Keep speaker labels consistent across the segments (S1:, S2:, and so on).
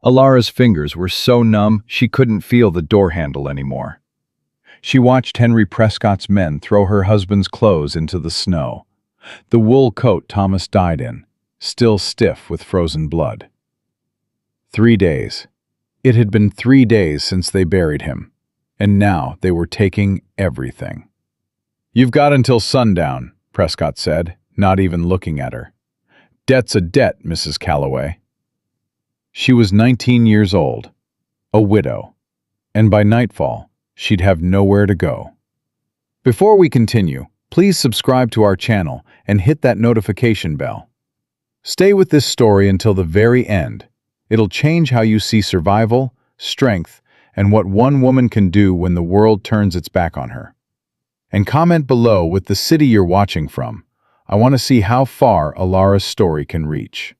S1: Alara's fingers were so numb she couldn't feel the door handle anymore. She watched Henry Prescott's men throw her husband's clothes into the snow, the wool coat Thomas died in, still stiff with frozen blood. 3 days. It had been 3 days since they buried him, and now they were taking everything. "You've got until sundown," Prescott said, not even looking at her. "Debt's a debt, Mrs. Callaway." She was 19 years old, a widow, and by nightfall, she'd have nowhere to go. Before we continue, please subscribe to our channel and hit that notification bell. Stay with this story until the very end. It'll change how you see survival, strength, and what one woman can do when the world turns its back on her. And comment below with the city you're watching from. I want to see how far Alara's story can reach.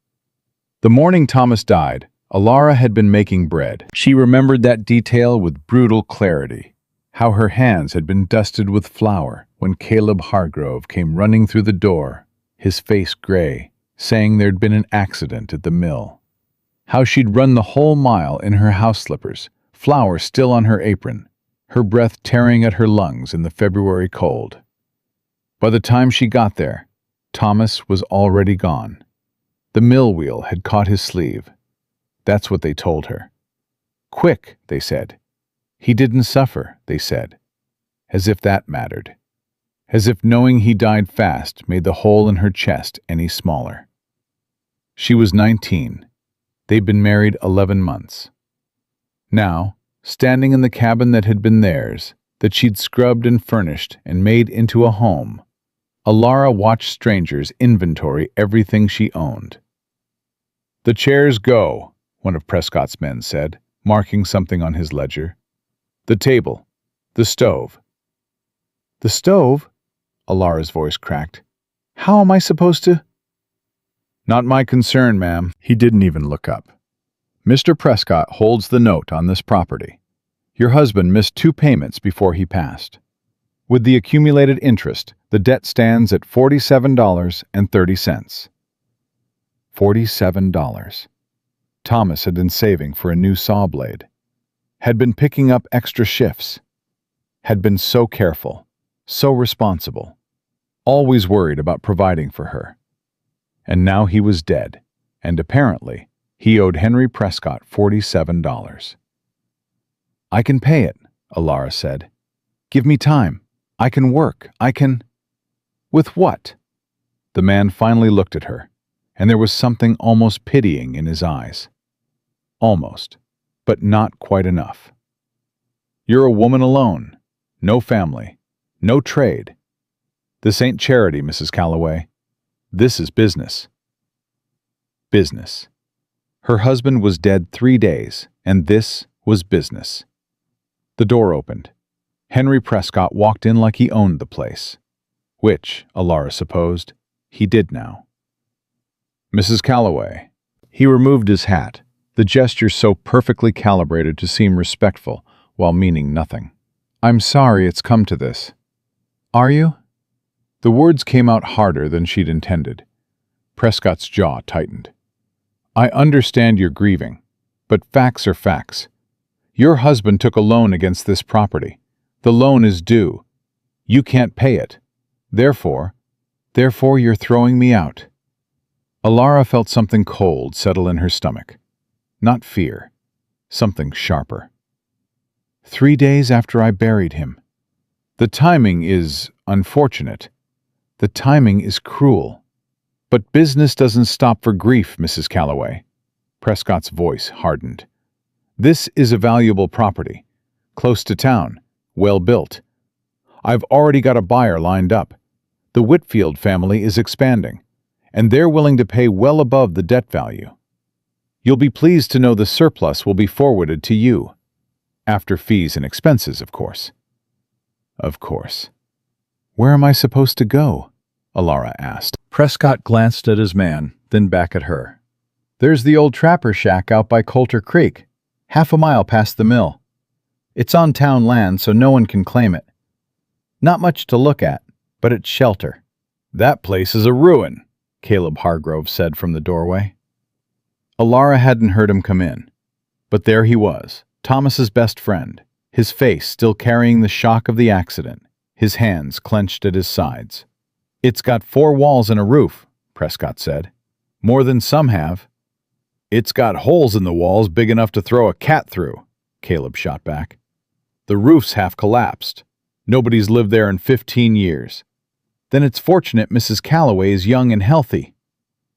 S1: The morning Thomas died, Alara had been making bread. She remembered that detail with brutal clarity, how her hands had been dusted with flour when Caleb Hargrove came running through the door, his face gray, saying there'd been an accident at the mill. How she'd run the whole mile in her house slippers, flour still on her apron, her breath tearing at her lungs in the February cold. By the time she got there, Thomas was already gone. The mill wheel had caught his sleeve. That's what they told her. "Quick," they said. "He didn't suffer," they said. As if that mattered. As if knowing he died fast made the hole in her chest any smaller. She was 19. They'd been married 11 months. Now, standing in the cabin that had been theirs, that she'd scrubbed and furnished and made into a home, Alara watched strangers inventory everything she owned. "The chairs go," one of Prescott's men said, marking something on his ledger. "The table. The stove." "The stove?" Alara's voice cracked. "How am I supposed to—" "Not my concern, ma'am." He didn't even look up. "Mr. Prescott holds the note on this property. Your husband missed 2 payments before he passed. With the accumulated interest, the debt stands at $47.30. $47. Thomas had been saving for a new saw blade, had been picking up extra shifts, had been so careful, so responsible, always worried about providing for her. And now he was dead, and apparently he owed Henry Prescott $47. "I can pay it," Alara said. "Give me time. I can work. I can—" "With what?" The man finally looked at her, and there was something almost pitying in his eyes. Almost, but not quite enough. "You're a woman alone. No family. No trade. This ain't charity, Mrs. Callaway. This is business." Business. Her husband was dead 3 days, and this was business. The door opened. Henry Prescott walked in like he owned the place, which, Alara supposed, he did now. "Mrs. Callaway." He removed his hat, the gesture so perfectly calibrated to seem respectful while meaning nothing. "I'm sorry it's come to this." "Are you?" The words came out harder than she'd intended. Prescott's jaw tightened. "I understand you're grieving, but facts are facts. Your husband took a loan against this property. The loan is due. You can't pay it. Therefore you're throwing me out." Alara felt something cold settle in her stomach. Not fear. Something sharper. 3 days after I buried him. The timing is unfortunate. The timing is cruel. But business doesn't stop for grief, Mrs. Callaway. Prescott's voice hardened. This is a valuable property. Close to town. Well built. I've already got a buyer lined up. The Whitfield family is expanding, and they're willing to pay well above the debt value. You'll be pleased to know the surplus will be forwarded to you. After fees and expenses, of course. Of course. Where am I supposed to go? Alara asked. Prescott glanced at his man, then back at her. There's the old trapper shack out by Coulter Creek, half a mile past the mill. It's on town land, so no one can claim it. Not much to look at, but it's shelter. That place is a ruin, Caleb Hargrove said from the doorway. Alara hadn't heard him come in. But there he was, Thomas's best friend, his face still carrying the shock of the accident, his hands clenched at his sides. "It's got 4 walls and a roof," Prescott said. "More than some have." "It's got holes in the walls big enough to throw a cat through," Caleb shot back. "The roof's half collapsed. Nobody's lived there in 15 years. Then it's fortunate Mrs. Callaway is young and healthy."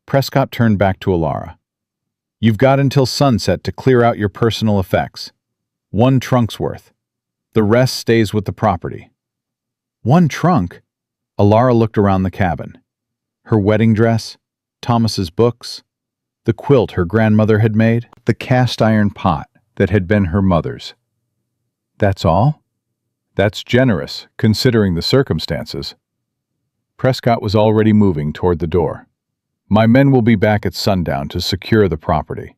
S1: Prescott turned back to Alara. "You've got until sunset to clear out your personal effects. 1 trunk's worth. The rest stays with the property." 1 trunk? Alara looked around the cabin. Her wedding dress, Thomas's books, the quilt her grandmother had made, the cast-iron pot that had been her mother's. "That's all?" "That's generous, considering the circumstances." Prescott was already moving toward the door. "My men will be back at sundown to secure the property.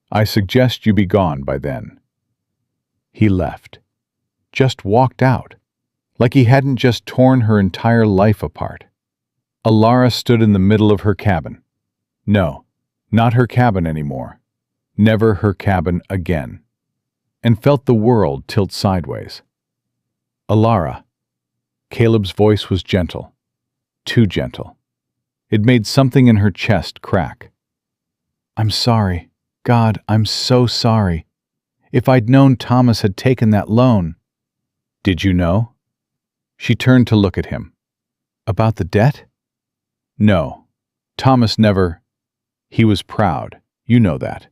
S1: I suggest you be gone by then." He left. Just walked out. Like he hadn't just torn her entire life apart. Alara stood in the middle of her cabin. No, not her cabin anymore. Never her cabin again. And felt the world tilt sideways. "Alara." Caleb's voice was gentle. Too gentle. It made something in her chest crack. "I'm sorry. God, I'm so sorry. If I'd known Thomas had taken that loan." "Did you know?" She turned to look at him. "About the debt?" "No. Thomas never. He was proud. You know that.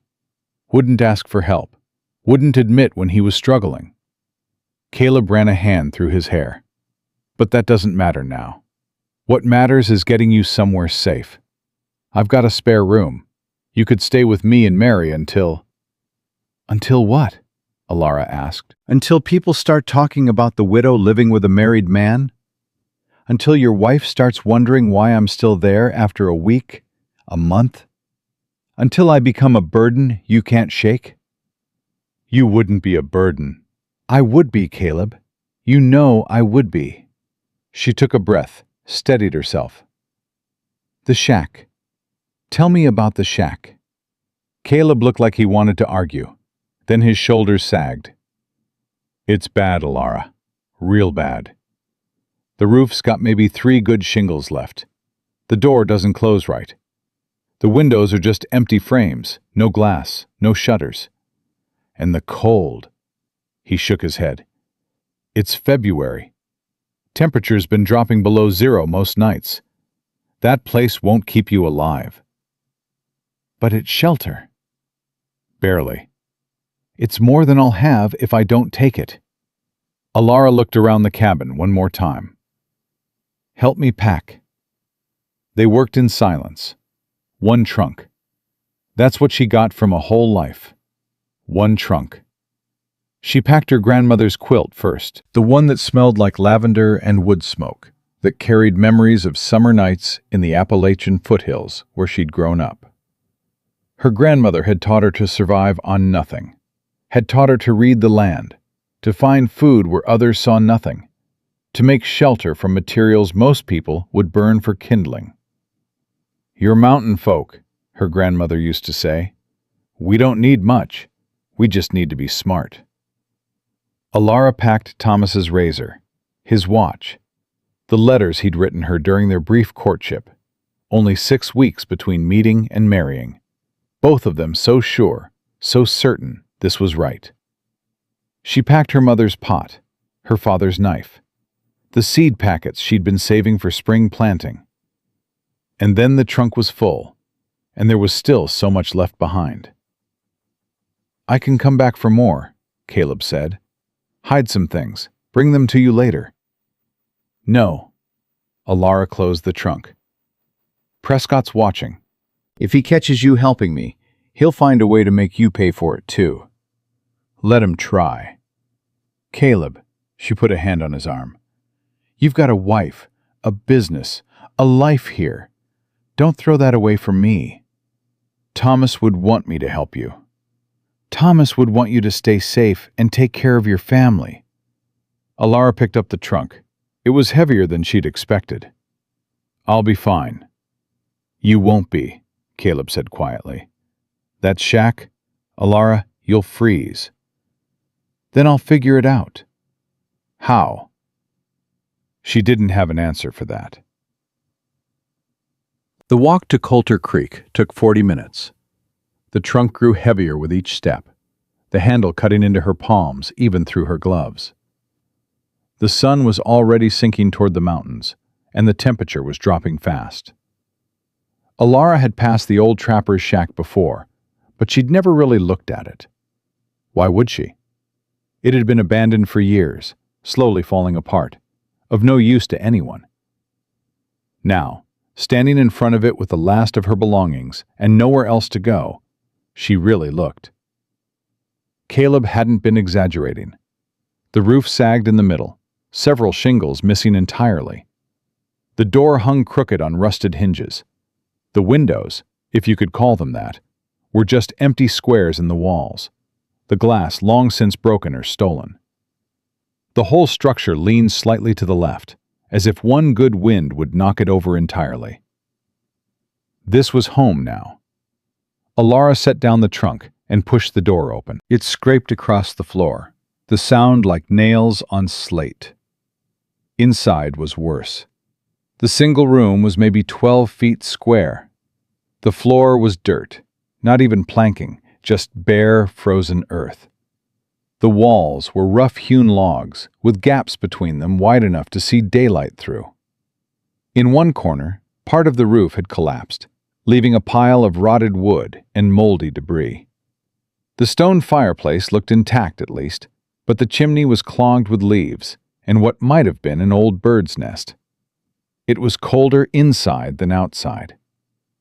S1: Wouldn't ask for help. Wouldn't admit when he was struggling." Caleb ran a hand through his hair. "But that doesn't matter now. What matters is getting you somewhere safe. I've got a spare room. You could stay with me and Mary until—" "Until what?" Alara asked. "Until people start talking about the widow living with a married man? Until your wife starts wondering why I'm still there after a week, a month? Until I become a burden you can't shake?" "You wouldn't be a burden." "I would be, Caleb. You know I would be." She took a breath, steadied herself. "The shack. Tell me about the shack." Caleb looked like he wanted to argue. Then his shoulders sagged. "It's bad, Alara. Real bad. The roof's got maybe 3 good shingles left. The door doesn't close right. The windows are just empty frames, no glass, no shutters. And the cold." He shook his head. "It's February. Temperature's been dropping below 0 most nights. That place won't keep you alive." "But it's shelter." "Barely. It's more than I'll have if I don't take it." Alara looked around the cabin one more time. "Help me pack." They worked in silence. 1 trunk. That's what she got from a whole life. 1 trunk. She packed her grandmother's quilt first, the one that smelled like lavender and wood smoke, that carried memories of summer nights in the Appalachian foothills where she'd grown up. Her grandmother had taught her to survive on nothing, had taught her to read the land, to find food where others saw nothing, to make shelter from materials most people would burn for kindling. "You're mountain folk," her grandmother used to say. "We don't need much. We just need to be smart." Alara packed Thomas's razor, his watch, the letters he'd written her during their brief courtship, only 6 weeks between meeting and marrying, both of them so sure, so certain this was right. She packed her mother's pot, her father's knife, the seed packets she'd been saving for spring planting. And then the trunk was full, and there was still so much left behind. "I can come back for more," Caleb said. "Hide some things. Bring them to you later." "No." Alara closed the trunk. "Prescott's watching. If he catches you helping me, he'll find a way to make you pay for it too. Let him try." "Caleb," she put a hand on his arm. "You've got a wife, a business, a life here. Don't throw that away for me. Thomas would want me to help you. Thomas would want you to stay safe and take care of your family." Alara picked up the trunk. It was heavier than she'd expected. "I'll be fine." "You won't be," Caleb said quietly. "That shack, Alara, you'll freeze. Then I'll figure it out. How? She didn't have an answer for that. The walk to Coulter Creek took 40 minutes. The trunk grew heavier with each step, the handle cutting into her palms, even through her gloves. The sun was already sinking toward the mountains, and the temperature was dropping fast. Alara had passed the old trapper's shack before, but she'd never really looked at it. Why would she? It had been abandoned for years, slowly falling apart, of no use to anyone. Now, standing in front of it with the last of her belongings and nowhere else to go, she really looked. Caleb hadn't been exaggerating. The roof sagged in the middle, several shingles missing entirely. The door hung crooked on rusted hinges. The windows, if you could call them that, were just empty squares in the walls, the glass long since broken or stolen. The whole structure leaned slightly to the left, as if one good wind would knock it over entirely. This was home now. Alara set down the trunk and pushed the door open. It scraped across the floor, the sound like nails on slate. Inside was worse. The single room was maybe 12 feet square. The floor was dirt, not even planking, just bare, frozen earth. The walls were rough-hewn logs, with gaps between them wide enough to see daylight through. In one corner, part of the roof had collapsed, leaving a pile of rotted wood and moldy debris. The stone fireplace looked intact at least, but the chimney was clogged with leaves and what might have been an old bird's nest. It was colder inside than outside.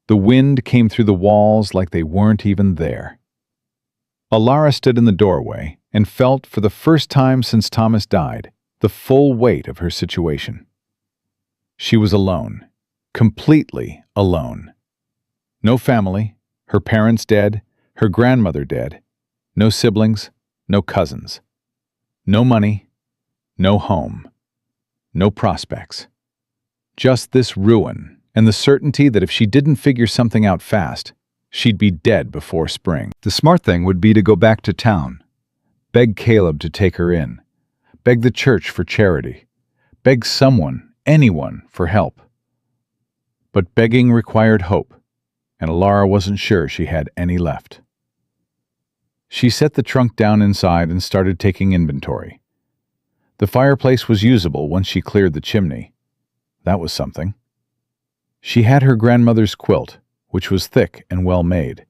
S1: The wind came through the walls like they weren't even there. Alara stood in the doorway and felt, for the first time since Thomas died, the full weight of her situation. She was alone, completely alone. No family, her parents dead, her grandmother dead, no siblings, no cousins. No money, no home, no prospects. Just this ruin and the certainty that if she didn't figure something out fast, she'd be dead before spring. The smart thing would be to go back to town, beg Caleb to take her in, beg the church for charity, beg someone, anyone, for help. But begging required hope, and Alara wasn't sure she had any left. She set the trunk down inside and started taking inventory. The fireplace was usable once she cleared the chimney. That was something. She had her grandmother's quilt, which was thick and well made.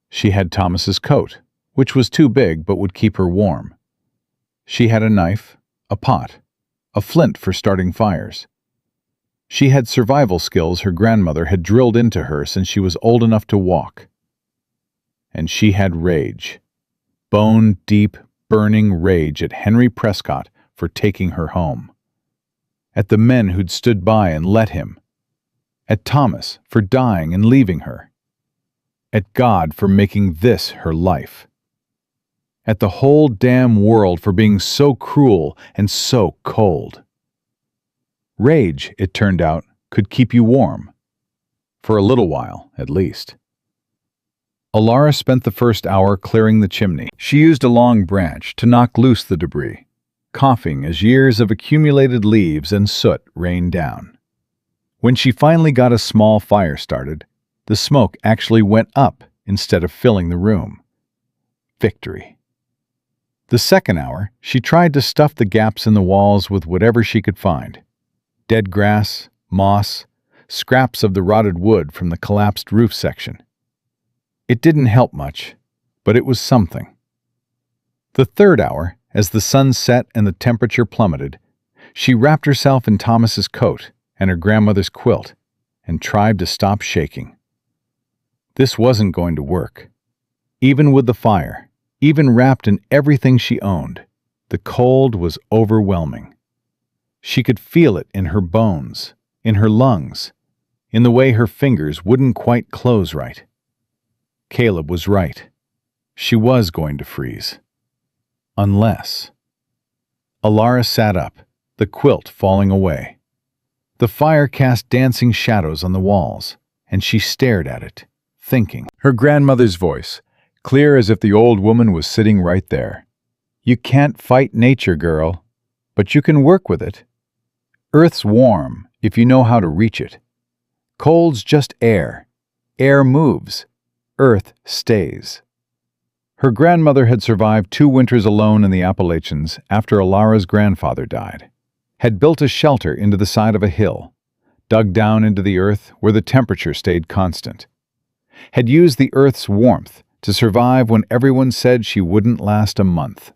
S1: She had Thomas's coat, which was too big but would keep her warm. She had a knife, a pot, a flint for starting fires. She had survival skills her grandmother had drilled into her since she was old enough to walk. And she had rage. Bone-deep, burning rage at Henry Prescott for taking her home. At the men who'd stood by and let him. At Thomas for dying and leaving her. At God for making this her life. At the whole damn world for being so cruel and so cold. Rage, it turned out, could keep you warm. For a little while, at least. Alara spent the first hour clearing the chimney. She used a long branch to knock loose the debris, coughing as years of accumulated leaves and soot rained down. When she finally got a small fire started, the smoke actually went up instead of filling the room. Victory. The second hour, she tried to stuff the gaps in the walls with whatever she could find. Dead grass, moss, scraps of the rotted wood from the collapsed roof section. It didn't help much, but it was something. The third hour, as the sun set and the temperature plummeted, she wrapped herself in Thomas's coat and her grandmother's quilt and tried to stop shaking. This wasn't going to work. Even with the fire, even wrapped in everything she owned, the cold was overwhelming. She could feel it in her bones, in her lungs, in the way her fingers wouldn't quite close right. Caleb was right. She was going to freeze. Unless... Alara sat up, the quilt falling away. The fire cast dancing shadows on the walls, and she stared at it, thinking. Her grandmother's voice, clear as if the old woman was sitting right there. You can't fight nature, girl, but you can work with it. Earth's warm if you know how to reach it. Cold's just air. Air moves. Earth stays. Her grandmother had survived 2 winters alone in the Appalachians after Alara's grandfather died, had built a shelter into the side of a hill, dug down into the earth where the temperature stayed constant, had used the earth's warmth to survive when everyone said she wouldn't last a month.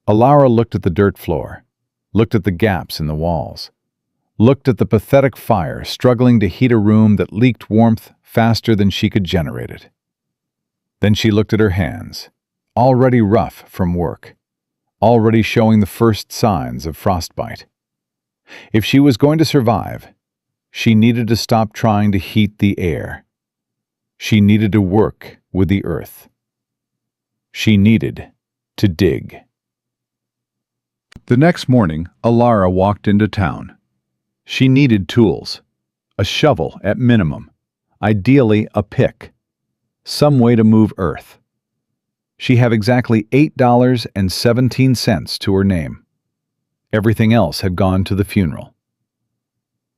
S1: Alara looked at the dirt floor, looked at the gaps in the walls, looked at the pathetic fire struggling to heat a room that leaked warmth faster than she could generate it. Then she looked at her hands, already rough from work, already showing the first signs of frostbite. If she was going to survive, she needed to stop trying to heat the air. She needed to work with the earth. She needed to dig. The next morning, Alara walked into town. She needed tools, a shovel at minimum, ideally a pick, some way to move earth. She had exactly $8.17 to her name. Everything else had gone to the funeral.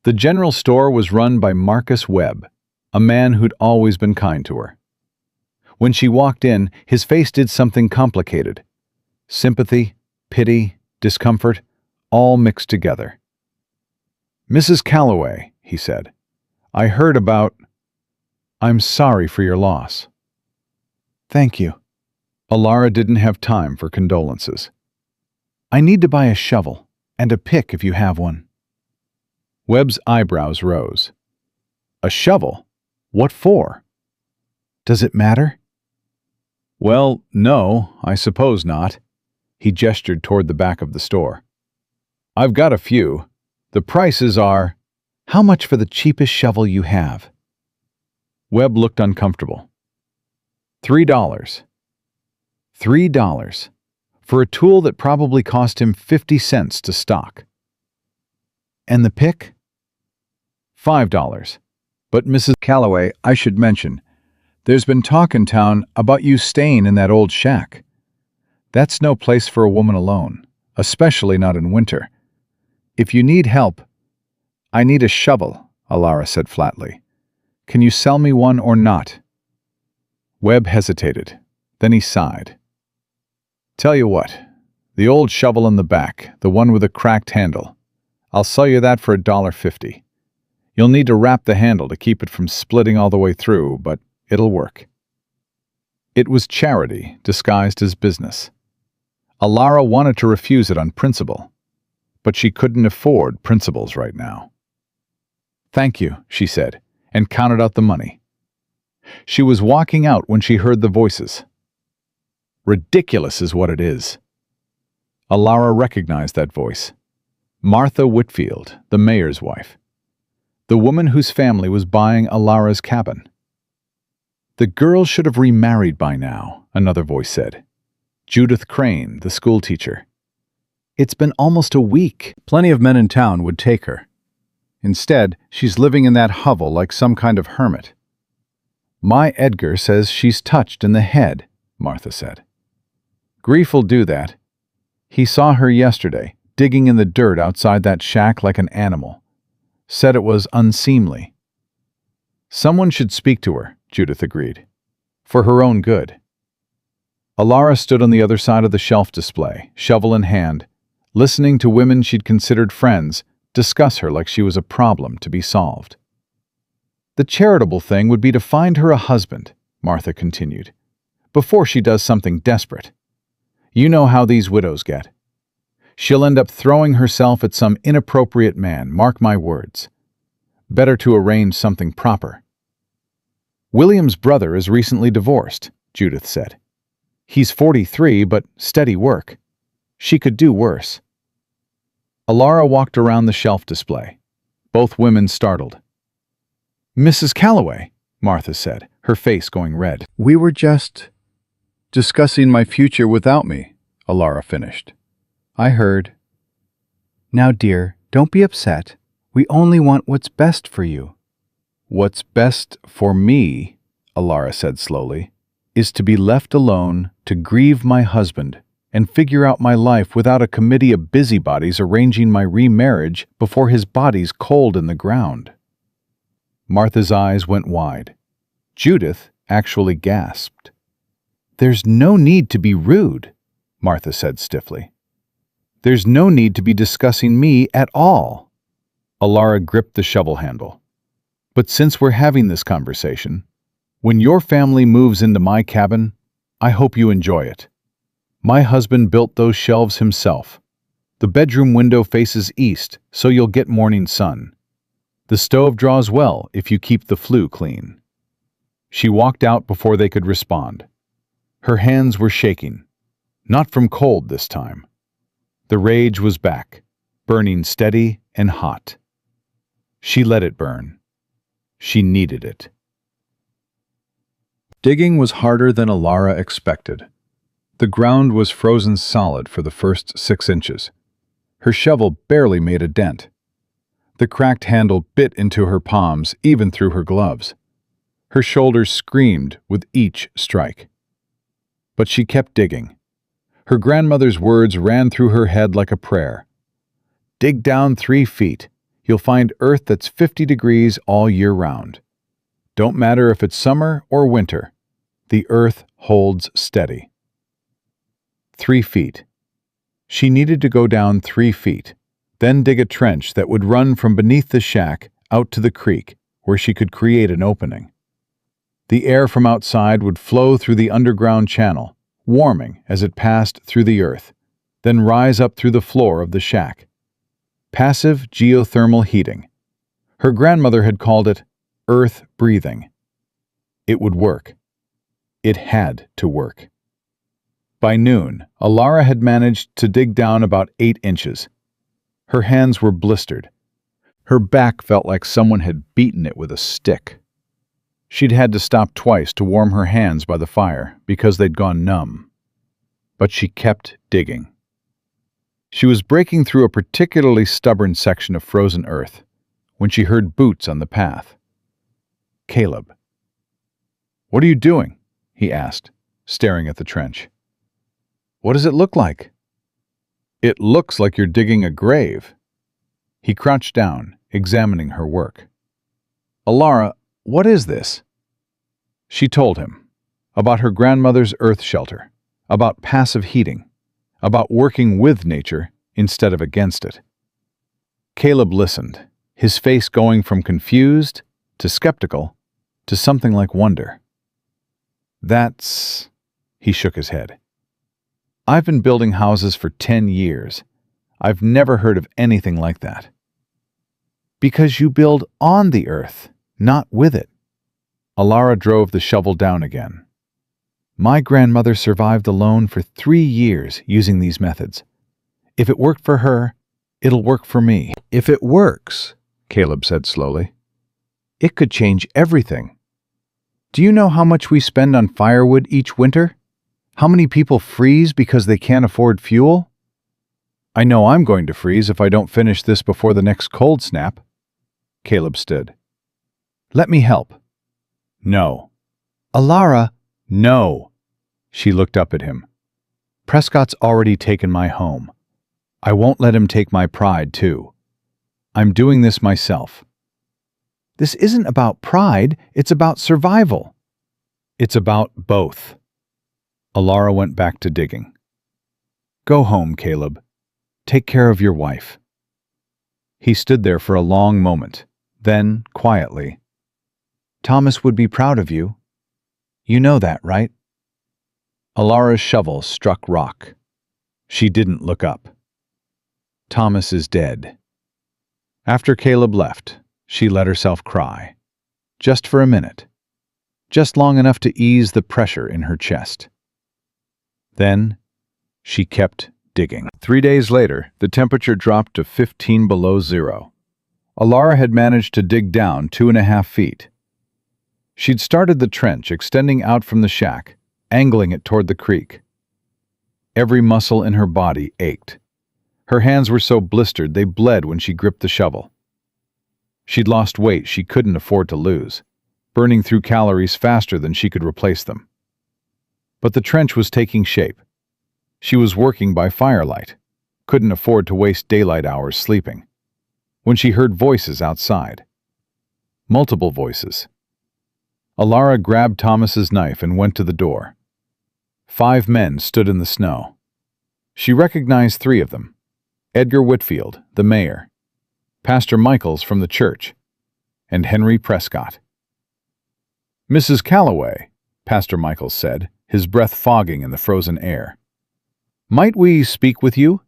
S1: The general store was run by Marcus Webb, a man who'd always been kind to her. When she walked in, his face did something complicated. Sympathy, pity, discomfort, all mixed together. "Mrs. Callaway," he said, "I heard about... I'm sorry for your loss." "Thank you." Alara didn't have time for condolences. "I need to buy a shovel and a pick if you have one." Webb's eyebrows rose. "A shovel? What for?" "Does it matter?" "Well, no, I suppose not." He gestured toward the back of the store. "I've got a few. The prices are..." "How much for the cheapest shovel you have?" Webb looked uncomfortable. $3. $3 for a tool that probably cost him 50 cents to stock. "And the pick?" $5. "But Mrs. Callaway, I should mention, there's been talk in town about you staying in that old shack. That's no place for a woman alone, especially not in winter. If you need help..." "I need a shovel," Alara said flatly. "Can you sell me one or not?" Webb hesitated. Then he sighed. "Tell you what, the old shovel in the back, the one with a cracked handle, I'll sell you that for $1.50. You'll need to wrap the handle to keep it from splitting all the way through, but it'll work." It was charity disguised as business. Alara wanted to refuse it on principle, but she couldn't afford principles right now. "Thank you," she said, and counted out the money. She was walking out when she heard the voices. "Ridiculous is what it is." Alara recognized that voice. Martha Whitfield, the mayor's wife. The woman whose family was buying Alara's cabin. "The girl should have remarried by now," another voice said. Judith Crane, the schoolteacher. "It's been almost a week. Plenty of men in town would take her. Instead, she's living in that hovel like some kind of hermit." "My Edgar says she's touched in the head," Martha said. "Grief'll do that. He saw her yesterday, digging in the dirt outside that shack like an animal. Said it was unseemly." "Someone should speak to her," Judith agreed. "For her own good." Alara stood on the other side of the shelf display, shovel in hand, listening to women she'd considered friends discuss her like she was a problem to be solved. "The charitable thing would be to find her a husband," Martha continued, "before she does something desperate. You know how these widows get. She'll end up throwing herself at some inappropriate man, mark my words. Better to arrange something proper." "William's brother is recently divorced," Judith said. "He's 43, but steady work. She could do worse." Alara walked around the shelf display. Both women startled. "Mrs. Callaway," Martha said, her face going red. "We were just discussing my future without me," Alara finished. "I heard." "Now, dear, don't be upset. We only want what's best for you." "What's best for me," Alara said slowly, is to be left alone to grieve my husband and figure out my life without a committee of busybodies arranging my remarriage before his body's cold in the ground." Martha's eyes went wide. Judith actually gasped. "There's no need to be rude," Martha said stiffly. "There's no need to be discussing me at all." Alara gripped the shovel handle. "But since we're having this conversation, when your family moves into my cabin, I hope you enjoy it. My husband built those shelves himself. The bedroom window faces east, so you'll get morning sun. The stove draws well if you keep the flue clean." She walked out before they could respond. Her hands were shaking, not from cold this time. The rage was back, burning steady and hot. She let it burn. She needed it. Digging was harder than Alara expected. The ground was frozen solid for the first 6 inches. Her shovel barely made a dent. The cracked handle bit into her palms, even through her gloves. Her shoulders screamed with each strike. But she kept digging. Her grandmother's words ran through her head like a prayer. "Dig down 3 feet. You'll find earth that's 50 degrees all year round. Don't matter if it's summer or winter. The earth holds steady." 3 feet. She needed to go down 3 feet, then dig a trench that would run from beneath the shack out to the creek, where she could create an opening. The air from outside would flow through the underground channel, warming as it passed through the earth, then rise up through the floor of the shack. Passive geothermal heating. Her grandmother had called it earth breathing. It would work. It had to work. By noon, Alara had managed to dig down about 8 inches. Her hands were blistered. Her back felt like someone had beaten it with a stick. She'd had to stop twice to warm her hands by the fire because they'd gone numb. But she kept digging. She was breaking through a particularly stubborn section of frozen earth when she heard boots on the path. "Caleb." "What are you doing?" he asked, staring at the trench. "What does it look like?" "It looks like you're digging a grave." He crouched down, examining her work. "Alara, what is this?" She told him about her grandmother's earth shelter, about passive heating, about working with nature instead of against it. Caleb listened, his face going from confused to skeptical to something like wonder. "That's..." He shook his head. "I've been building houses for 10 years. I've never heard of anything like that." "Because you build on the earth, not with it." Alara drove the shovel down again. "My grandmother survived alone for 3 years using these methods. If it worked for her, it'll work for me." "If it works," Caleb said slowly, "it could change everything. Do you know how much we spend on firewood each winter? How many people freeze because they can't afford fuel?" "I know I'm going to freeze if I don't finish this before the next cold snap." Caleb stood. "Let me help." "No." "Alara." "No." She looked up at him. "Prescott's already taken my home. I won't let him take my pride, too. I'm doing this myself." "This isn't about pride, it's about survival." "It's about both." Alara went back to digging. "Go home, Caleb. Take care of your wife." He stood there for a long moment, then, quietly, "Thomas would be proud of you. You know that, right?" Alara's shovel struck rock. She didn't look up. "Thomas is dead." After Caleb left, she let herself cry. Just for a minute. Just long enough to ease the pressure in her chest. Then, she kept digging. 3 days later, the temperature dropped to 15 below zero. Alara had managed to dig down 2.5 feet. She'd started the trench extending out from the shack, angling it toward the creek. Every muscle in her body ached. Her hands were so blistered they bled when she gripped the shovel. She'd lost weight she couldn't afford to lose, burning through calories faster than she could replace them. But the trench was taking shape. She was working by firelight, couldn't afford to waste daylight hours sleeping, when she heard voices outside. Multiple voices. Alara grabbed Thomas's knife and went to the door. 5 men stood in the snow. She recognized 3 of them: Edgar Whitfield, the mayor, Pastor Michaels from the church, and Henry Prescott. "Mrs. Callaway," Pastor Michaels said, his breath fogging in the frozen air. "Might we speak with you?"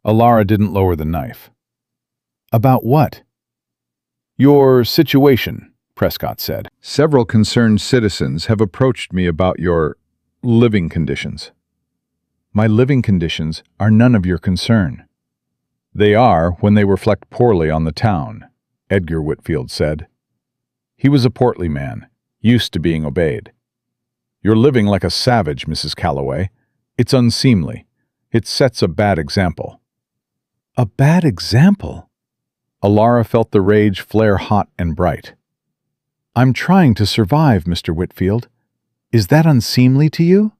S1: Alara didn't lower the knife. "About what?" "Your situation," Prescott said. "Several concerned citizens have approached me about your living conditions." "My living conditions are none of your concern." "They are when they reflect poorly on the town," Edgar Whitfield said. He was a portly man, used to being obeyed. "You're living like a savage, Mrs. Callaway. It's unseemly. It sets a bad example." "A bad example?" Alara felt the rage flare hot and bright. "I'm trying to survive, Mr. Whitfield. Is that unseemly to you?"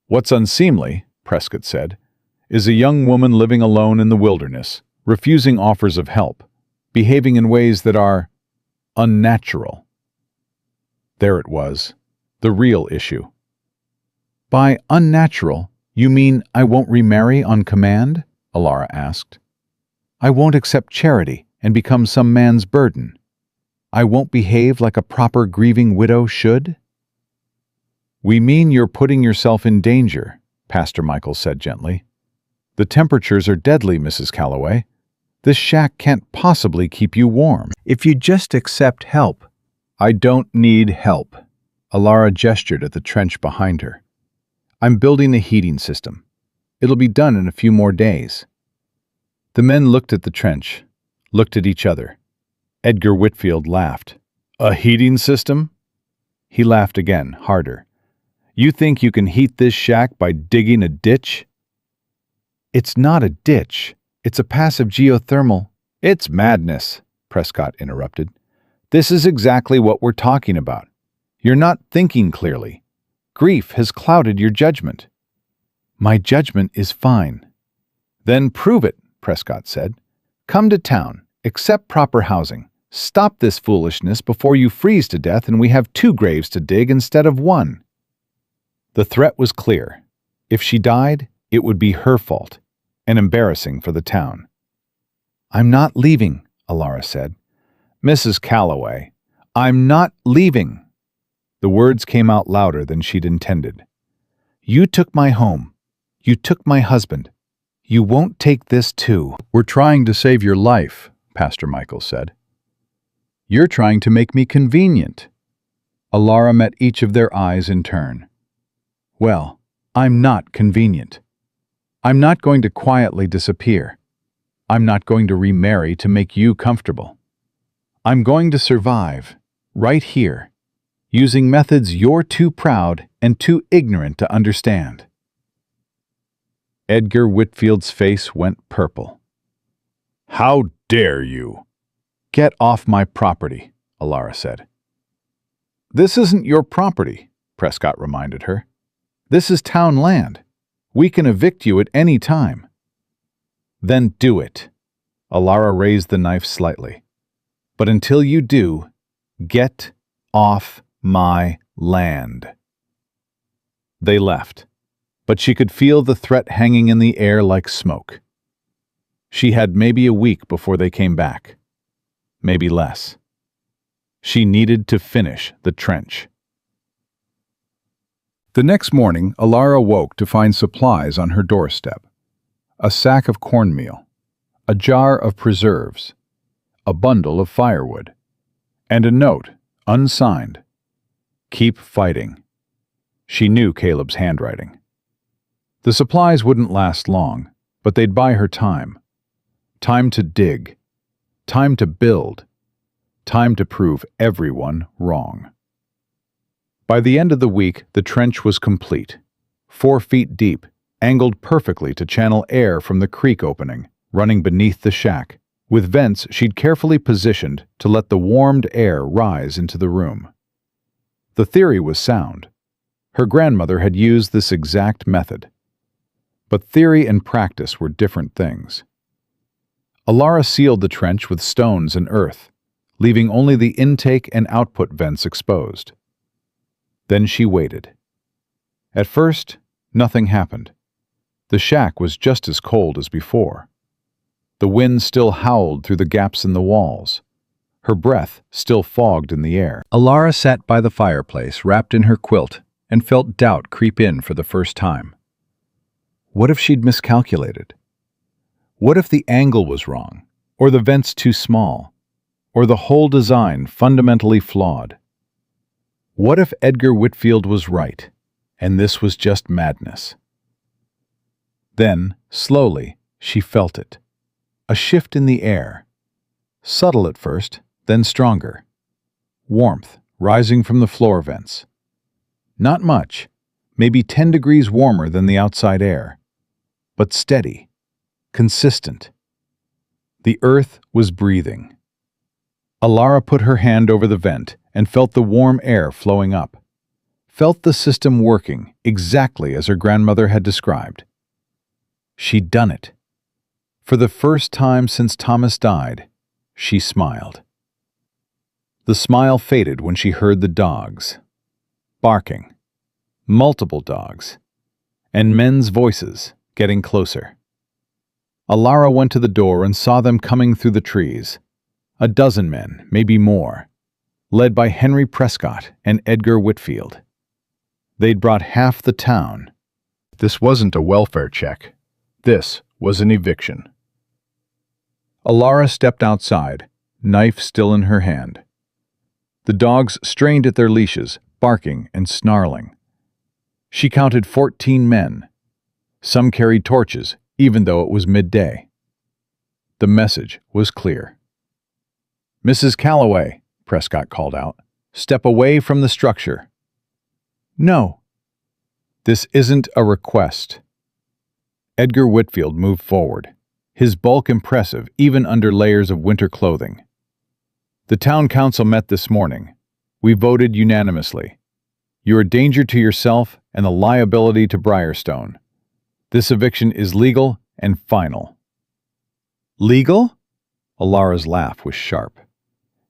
S1: "What's unseemly," Prescott said, "is a young woman living alone in the wilderness, refusing offers of help, behaving in ways that are unnatural." There it was, the real issue. "By unnatural, you mean I won't remarry on command?" Alara asked. "I won't accept charity and become some man's burden? I won't behave like a proper grieving widow should?" "We mean you're putting yourself in danger," Pastor Michaels said gently. "The temperatures are deadly, Mrs. Callaway. This shack can't possibly keep you warm. If you just accept help." "I don't need help." Alara gestured at the trench behind her. "I'm building the heating system. It'll be done in a few more days." The men looked at the trench, looked at each other. Edgar Whitfield laughed. "A heating system?" He laughed again, harder. "You think you can heat this shack by digging a ditch?" "It's not a ditch. It's a passive geothermal." "It's madness," Prescott interrupted. "This is exactly what we're talking about. You're not thinking clearly. Grief has clouded your judgment." "My judgment is fine." "Then prove it," Prescott said. "Come to town, accept proper housing, stop this foolishness before you freeze to death and we have 2 graves to dig instead of 1. The threat was clear. If she died, it would be her fault, and embarrassing for the town. "I'm not leaving," Alara said. "Mrs. Callaway, I'm not leaving." The words came out louder than she'd intended. "You took my home. You took my husband. You won't take this too." "We're trying to save your life," Pastor Michaels said. "You're trying to make me convenient." Alara met each of their eyes in turn. "Well, I'm not convenient. I'm not going to quietly disappear. I'm not going to remarry to make you comfortable. I'm going to survive, right here, using methods you're too proud and too ignorant to understand." Edgar Whitfield's face went purple. "How dare you?" "Get off my property," Alara said. "This isn't your property," Prescott reminded her. "This is town land. We can evict you at any time." "Then do it." Alara raised the knife slightly. "But until you do, get off my land." They left, but she could feel the threat hanging in the air like smoke. She had maybe a week before they came back. Maybe less. She needed to finish the trench. The next morning, Alara woke to find supplies on her doorstep. A sack of cornmeal, a jar of preserves, a bundle of firewood, and a note, unsigned. "Keep fighting." She knew Caleb's handwriting. The supplies wouldn't last long, but they'd buy her time. Time to dig. Time to build. Time to prove everyone wrong. By the end of the week, the trench was complete. 4 feet deep, angled perfectly to channel air from the creek opening, running beneath the shack, with vents she'd carefully positioned to let the warmed air rise into the room. The theory was sound. Her grandmother had used this exact method. But theory and practice were different things. Alara sealed the trench with stones and earth, leaving only the intake and output vents exposed. Then she waited. At first, nothing happened. The shack was just as cold as before. The wind still howled through the gaps in the walls. Her breath still fogged in the air. Alara sat by the fireplace, wrapped in her quilt, and felt doubt creep in for the first time. What if she'd miscalculated? What if the angle was wrong, or the vents too small, or the whole design fundamentally flawed? What if Edgar Whitfield was right, and this was just madness? Then, slowly, she felt it. A shift in the air. Subtle at first, then stronger. Warmth rising from the floor vents. Not much, maybe 10 degrees warmer than the outside air, but steady, consistent. The earth was breathing. Alara put her hand over the vent and felt the warm air flowing up. Felt the system working exactly as her grandmother had described. She'd done it. For the first time since Thomas died, she smiled. The smile faded when she heard the dogs. Barking. Multiple dogs. And men's voices getting closer. Alara went to the door and saw them coming through the trees. A dozen men, maybe more, led by Henry Prescott and Edgar Whitfield. They'd brought half the town. This wasn't a welfare check. This was an eviction. Alara stepped outside, knife still in her hand. The dogs strained at their leashes, barking and snarling. She counted 14 men. Some carried torches, even though it was midday. The message was clear. "Mrs. Callaway," Prescott called out, "step away from the structure." "No." "This isn't a request." Edgar Whitfield moved forward, his bulk impressive even under layers of winter clothing. "The town council met this morning. We voted unanimously. You're a danger to yourself and a liability to Briarstone. This eviction is legal and final." "Legal?" Alara's laugh was sharp.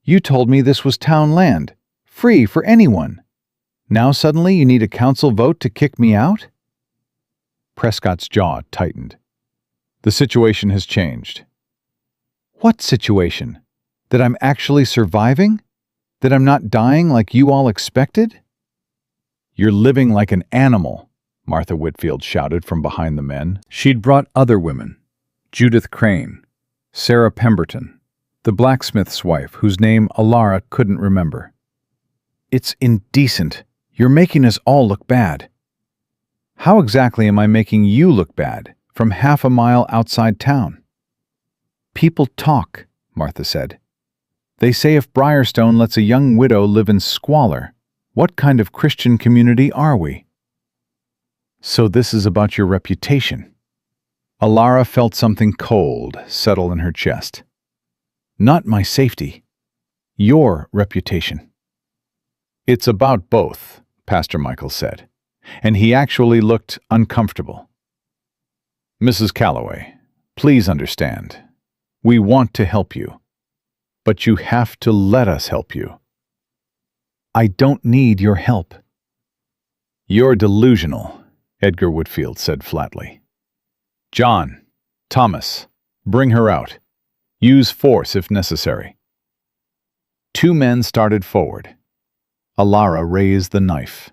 S1: "You told me this was town land, free for anyone. Now suddenly you need a council vote to kick me out?" Prescott's jaw tightened. "The situation has changed." "What situation? That I'm actually surviving? That I'm not dying like you all expected?" "You're living like an animal," Martha Whitfield shouted from behind the men. She'd brought other women. Judith Crane, Sarah Pemberton, the blacksmith's wife whose name Alara couldn't remember. "It's indecent. You're making us all look bad." "How exactly am I making you look bad from half a mile outside town?" "People talk," Martha said. "They say if Briarstone lets a young widow live in squalor, what kind of Christian community are we?" "So this is about your reputation." Alara felt something cold settle in her chest. "Not my safety. Your reputation." "It's about both," Pastor Michael said, and he actually looked uncomfortable. "Mrs. Callaway, please understand. We want to help you, but you have to let us help you." "I don't need your help." "You're delusional," Edgar Whitfield said flatly. "John, Thomas, bring her out. Use force if necessary." 2 men started forward. Alara raised the knife.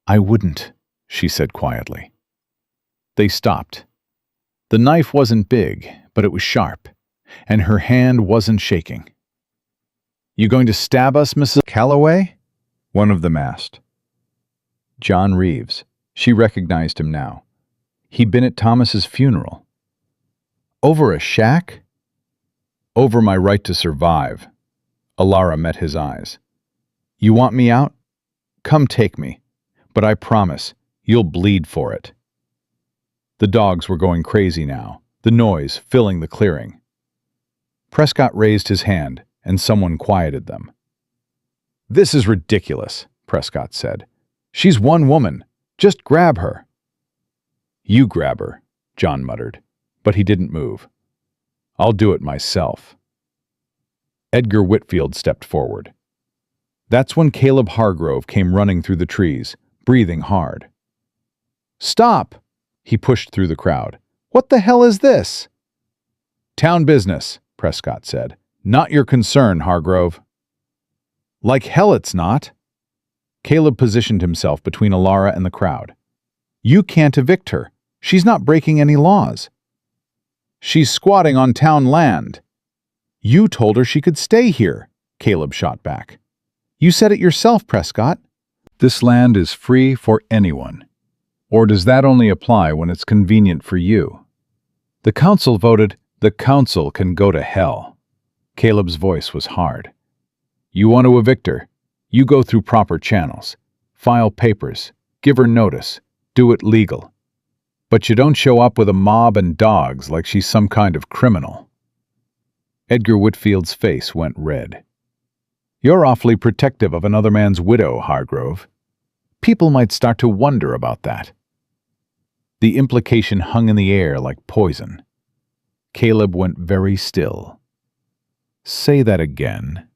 S1: "I wouldn't," she said quietly. They stopped. The knife wasn't big, but it was sharp, and her hand wasn't shaking. "You going to stab us, Mrs. Callaway?" one of them asked. John Reeves. She recognized him now. He'd been at Thomas's funeral. "Over a shack?" "Over my right to survive." Alara met his eyes. "You want me out? Come take me. But I promise, you'll bleed for it." The dogs were going crazy now, the noise filling the clearing. Prescott raised his hand, and someone quieted them. "This is ridiculous," Prescott said. She's one woman. Just grab her." "You grab her," John muttered, but he didn't move. "I'll do it myself." Edgar Whitfield stepped forward. That's when Caleb Hargrove came running through the trees, breathing hard. "Stop!" He pushed through the crowd. "What the hell is this?" "Town business," Prescott said. "Not your concern, Hargrove." "Like hell it's not." Caleb positioned himself between Alara and the crowd. "You can't evict her. She's not breaking any laws." "She's squatting on town land." "You told her she could stay here," Caleb shot back. "You said it yourself, Prescott." "This land is free for anyone. Or does that only apply when it's convenient for you?" "The council voted." "The council can go to hell." Caleb's voice was hard. "You want to evict her? You go through proper channels. File papers. Give her notice. Do it legal. But you don't show up with a mob and dogs like she's some kind of criminal." Edgar Whitfield's face went red. "You're awfully protective of another man's widow, Hargrove. People might start to wonder about that." The implication hung in the air like poison. Caleb went very still. "Say that again."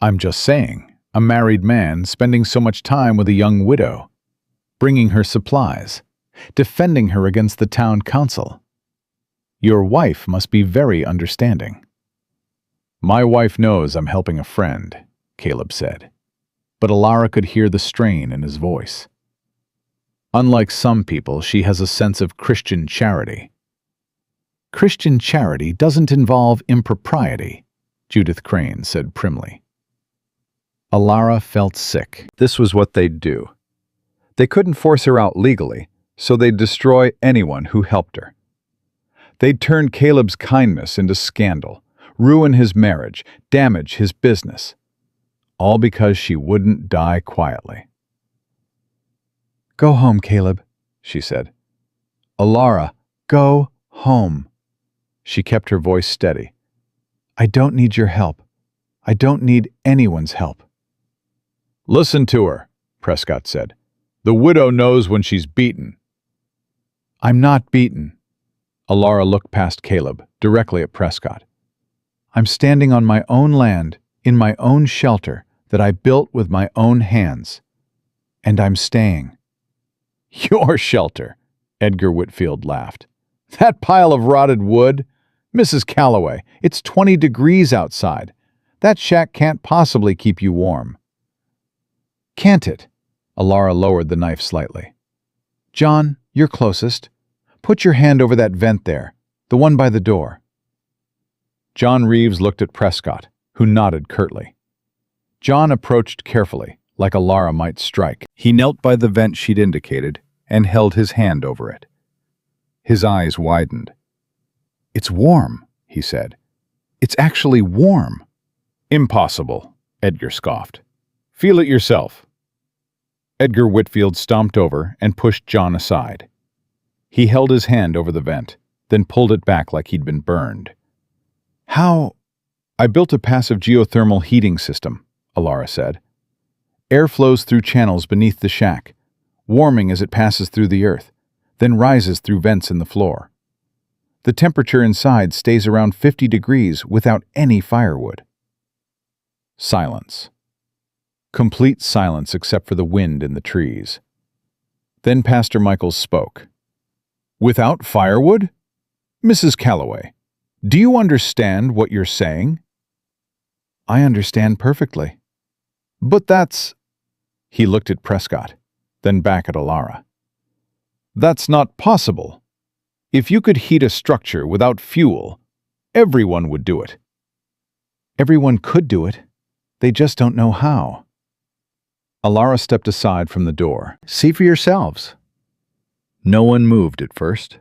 S1: "I'm just saying, a married man spending so much time with a young widow, bringing her supplies, defending her against the town council. Your wife must be very understanding." "My wife knows I'm helping a friend," Caleb said, but Alara could hear the strain in his voice. "Unlike some people, she has a sense of Christian charity." "Christian charity doesn't involve impropriety," Judith Crane said primly. Alara felt sick. This was what they'd do. They couldn't force her out legally, so they'd destroy anyone who helped her. They'd turn Caleb's kindness into scandal, ruin his marriage, damage his business. All because she wouldn't die quietly. "Go home, Caleb," she said. "Alara, go home." She kept her voice steady. "I don't need your help. I don't need anyone's help." "Listen to her," Prescott said. "The widow knows when she's beaten." "I'm not beaten." Alara looked past Caleb, directly at Prescott. "I'm standing on my own land, in my own shelter, that I built with my own hands. And I'm staying." "Your shelter," Edgar Whitfield laughed. "That pile of rotted wood? Mrs. Callaway, it's 20 degrees outside. That shack can't possibly keep you warm." "Can't it?" Alara lowered the knife slightly. "John, you're closest. Put your hand over that vent there, the one by the door." John Reeves looked at Prescott, who nodded curtly. John approached carefully, like Alara might strike. He knelt by the vent she'd indicated and held his hand over it. His eyes widened. "It's warm," he said. "It's actually warm." "Impossible," Edgar scoffed. "Feel it yourself." Edgar Whitfield stomped over and pushed John aside. He held his hand over the vent, then pulled it back like he'd been burned. "How?" "I built a passive geothermal heating system," Alara said. "Air flows through channels beneath the shack, warming as it passes through the earth, then rises through vents in the floor. The temperature inside stays around 50 degrees without any firewood." Silence. Complete silence except for the wind in the trees. Then Pastor Michaels spoke. "Without firewood? Mrs. Callaway, do you understand what you're saying?" "I understand perfectly." "But that's—" He looked at Prescott, then back at Alara. "That's not possible. If you could heat a structure without fuel, everyone would do it." "Everyone could do it. They just don't know how." Alara stepped aside from the door. "See for yourselves." No one moved at first.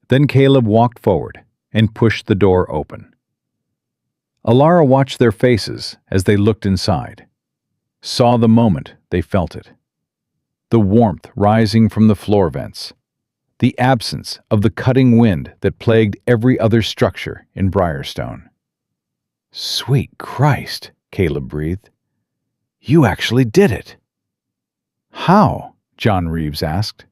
S1: Then Caleb walked forward and pushed the door open. Alara watched their faces as they looked inside, saw the moment they felt it. The warmth rising from the floor vents, the absence of the cutting wind that plagued every other structure in Briarstone. "Sweet Christ," Caleb breathed. "You actually did it." How? John Reeves asked.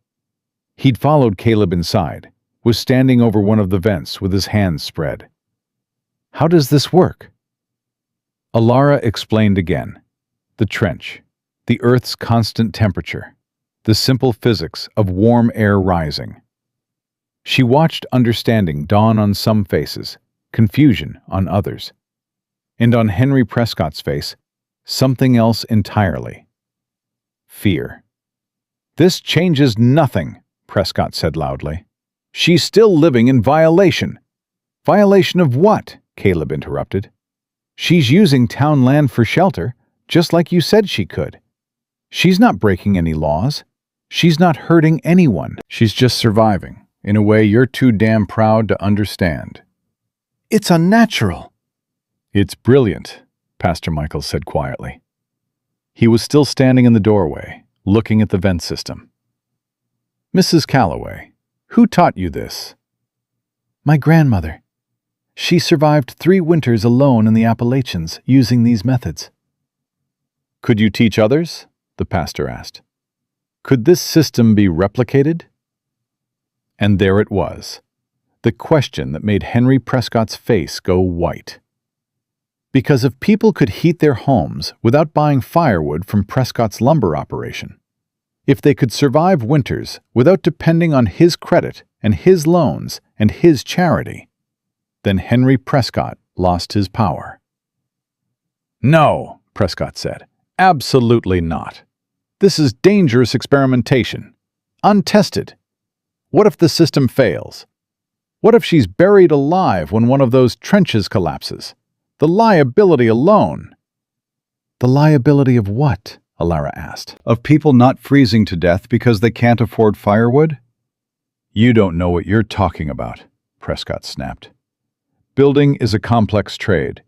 S1: He'd followed Caleb inside, was standing over one of the vents with his hands spread. How does this work? Alara explained again. The trench, the Earth's constant temperature, the simple physics of warm air rising. She watched understanding dawn on some faces, confusion on others. And on Henry Prescott's face, something else entirely. Fear. This changes nothing, Prescott said loudly. She's still living in violation. Violation of what? Caleb interrupted. She's using town land for shelter, just like you said she could. She's not breaking any laws. She's not hurting anyone. She's just surviving, in a way you're too damn proud to understand. It's unnatural. It's brilliant, Pastor Michael said quietly. He was still standing in the doorway, looking at the vent system. Mrs. Callaway, who taught you this? My grandmother. She survived 3 winters alone in the Appalachians using these methods. Could you teach others? The pastor asked. Could this system be replicated? And there it was, the question that made Henry Prescott's face go white. Because if people could heat their homes without buying firewood from Prescott's lumber operation, if they could survive winters without depending on his credit and his loans and his charity, then Henry Prescott lost his power. No, Prescott said. Absolutely not. This is dangerous experimentation. Untested. What if the system fails? What if she's buried alive when one of those trenches collapses? The liability alone. The liability of what? Alara asked. Of people not freezing to death because they can't afford firewood? You don't know what you're talking about, Prescott snapped. Building is a complex trade.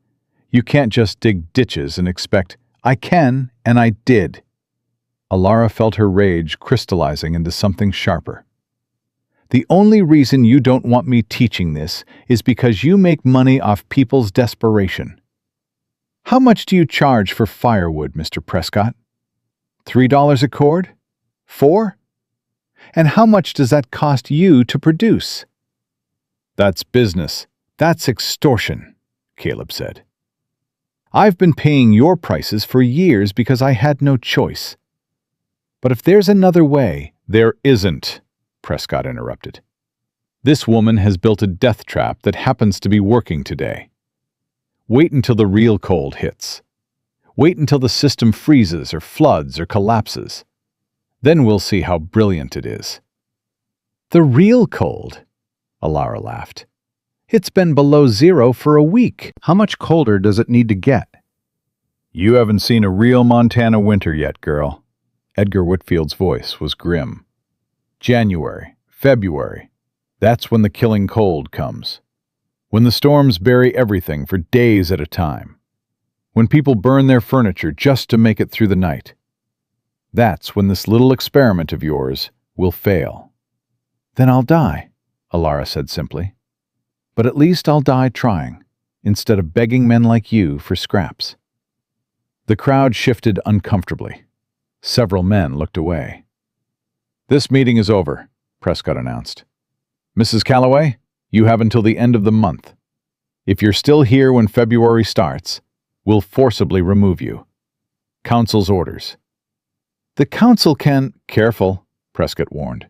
S1: You can't just dig ditches and expect, I can, and I did. Alara felt her rage crystallizing into something sharper. The only reason you don't want me teaching this is because you make money off people's desperation. How much do you charge for firewood, Mr. Prescott? $3 a cord? 4? And how much does that cost you to produce? That's business. That's extortion, Caleb said. I've been paying your prices for years because I had no choice. But if there's another way, there isn't, Prescott interrupted. This woman has built a death trap that happens to be working today. Wait until the real cold hits. Wait until the system freezes or floods or collapses. Then we'll see how brilliant it is. The real cold? Alara laughed. It's been below 0 for a week. How much colder does it need to get? You haven't seen a real Montana winter yet, girl. Edgar Whitfield's voice was grim. January, February, that's when the killing cold comes. When the storms bury everything for days at a time. When people burn their furniture just to make it through the night. That's when this little experiment of yours will fail. Then I'll die, Alara said simply. But at least I'll die trying, instead of begging men like you for scraps. The crowd shifted uncomfortably. Several men looked away. This meeting is over, Prescott announced. Mrs. Callaway, you have until the end of the month. If you're still here when February starts, we'll forcibly remove you. Council's orders. The council can... Careful, Prescott warned.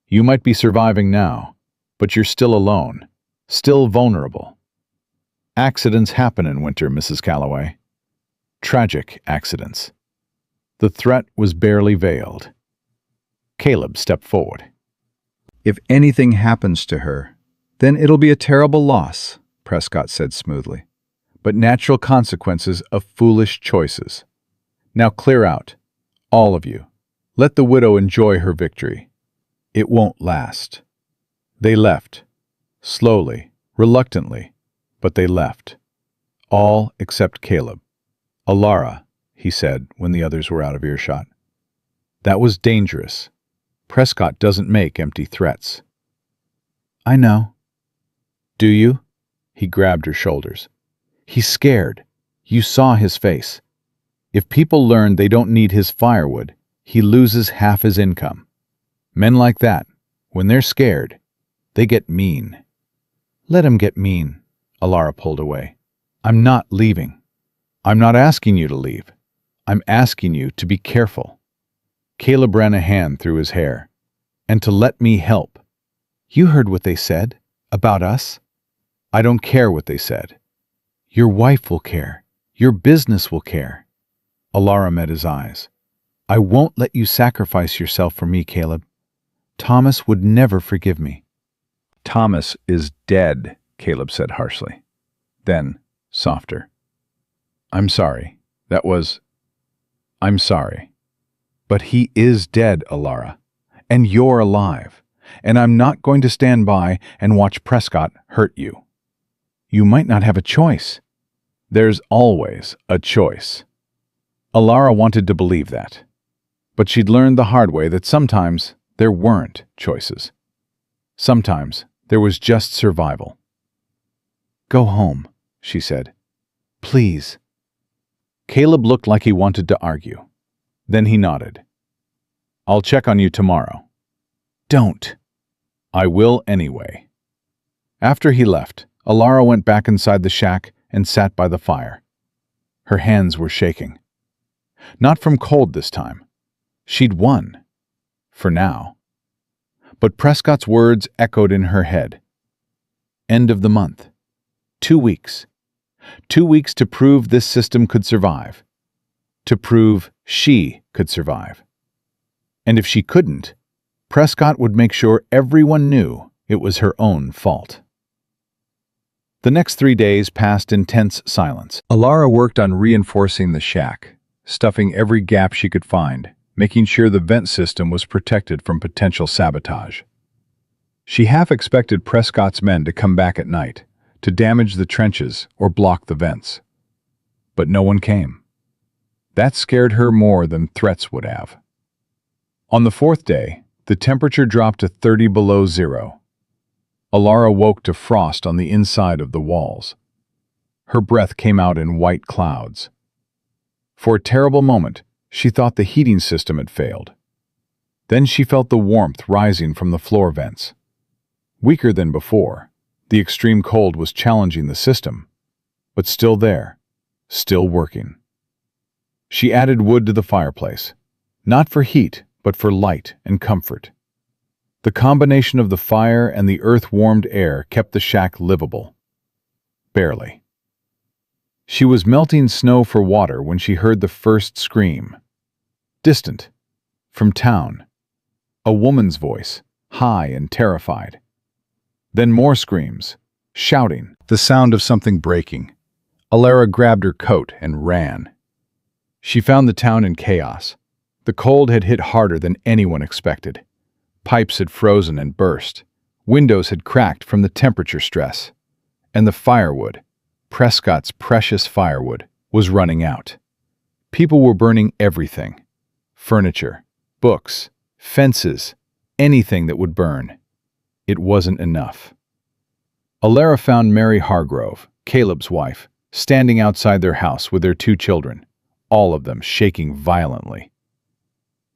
S1: You might be surviving now, but you're still alone, still vulnerable. Accidents happen in winter, Mrs. Callaway. Tragic accidents. The threat was barely veiled. Caleb stepped forward. If anything happens to her, then it'll be a terrible loss, Prescott said smoothly, but natural consequences of foolish choices. Now clear out, all of you. Let the widow enjoy her victory. It won't last. They left, slowly, reluctantly, but they left. All except Caleb. Alara, he said when the others were out of earshot. That was dangerous. Prescott doesn't make empty threats. I know. Do you? He grabbed her shoulders. He's scared. You saw his face. If people learn they don't need his firewood, he loses half his income. Men like that, when they're scared, they get mean. Let him get mean, Alara pulled away. I'm not leaving. I'm not asking you to leave. I'm asking you to be careful. Caleb ran a hand through his hair. And to let me help. You heard what they said about us? I don't care what they said. Your wife will care. Your business will care. Alara met his eyes. I won't let you sacrifice yourself for me, Caleb. Thomas would never forgive me. Thomas is dead, Caleb said harshly. Then, softer. I'm sorry. I'm sorry. But he is dead, Alara. And you're alive. And I'm not going to stand by and watch Prescott hurt you. You might not have a choice. There's always a choice. Alara wanted to believe that. But she'd learned the hard way that sometimes there weren't choices. Sometimes there was just survival. Go home, she said. Please. Caleb looked like he wanted to argue. Then he nodded. I'll check on you tomorrow. Don't. I will anyway. After he left, Alara went back inside the shack and sat by the fire. Her hands were shaking. Not from cold this time. She'd won. For now. But Prescott's words echoed in her head. End of the month. 2 weeks. 2 weeks to prove this system could survive. To prove she could survive. And if she couldn't, Prescott would make sure everyone knew it was her own fault. The next 3 days passed in tense silence. Alara worked on reinforcing the shack, stuffing every gap she could find, making sure the vent system was protected from potential sabotage. She half expected Prescott's men to come back at night, to damage the trenches or block the vents. But no one came. That scared her more than threats would have. On the 4th day, the temperature dropped to 30 below zero. Alara woke to frost on the inside of the walls. Her breath came out in white clouds. For a terrible moment, she thought the heating system had failed. Then she felt the warmth rising from the floor vents. Weaker than before, the extreme cold was challenging the system, but still there, still working. She added wood to the fireplace, not for heat, but for light and comfort. The combination of the fire and the earth-warmed air kept the shack livable. Barely. She was melting snow for water when she heard the first scream. Distant. From town. A woman's voice, high and terrified. Then more screams, shouting, the sound of something breaking. Alara grabbed her coat and ran. She found the town in chaos. The cold had hit harder than anyone expected. Pipes had frozen and burst. Windows had cracked from the temperature stress. And the firewood, Prescott's precious firewood, was running out. People were burning everything. Furniture, books, fences, anything that would burn. It wasn't enough. Alara found Mary Hargrove, Caleb's wife, standing outside their house with their 2 children, all of them shaking violently.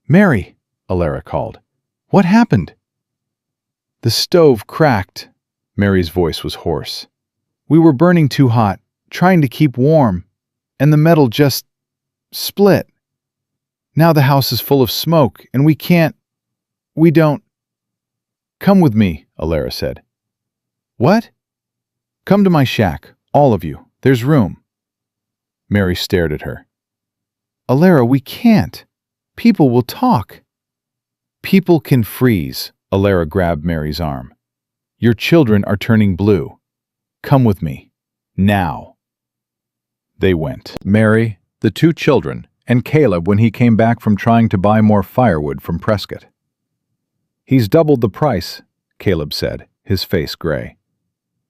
S1: Mary, Alara called. What happened? The stove cracked. Mary's voice was hoarse. We were burning too hot, trying to keep warm, and the metal just split. Now the house is full of smoke, and we don't. Come with me, Alara said. What? Come to my shack, all of you. There's room. Mary stared at her. Alara, we can't. People will talk. People can freeze, Alara grabbed Mary's arm. Your children are turning blue. Come with me. Now. They went. Mary, the 2 children, and Caleb when he came back from trying to buy more firewood from Prescott. He's doubled the price, Caleb said, his face gray.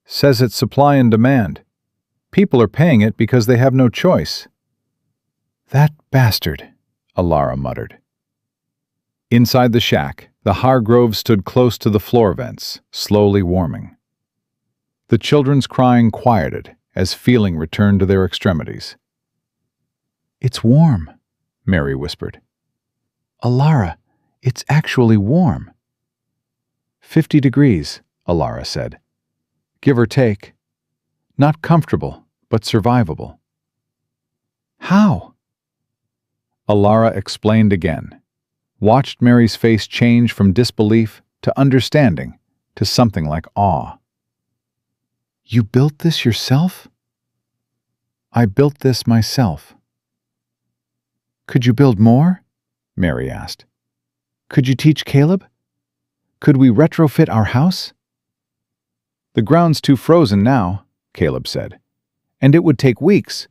S1: Says it's supply and demand. People are paying it because they have no choice. That bastard, Alara muttered. Inside the shack, the Hargroves stood close to the floor vents, slowly warming. The children's crying quieted as feeling returned to their extremities. It's warm, Mary whispered. Alara, it's actually warm. 50 degrees, Alara said. Give or take. Not comfortable, but survivable. How? Alara explained again, watched Mary's face change from disbelief to understanding to something like awe. You built this yourself? I built this myself. Could you build more? Mary asked. Could you teach Caleb? Could we retrofit our house? The ground's too frozen now, Caleb said, and it would take weeks.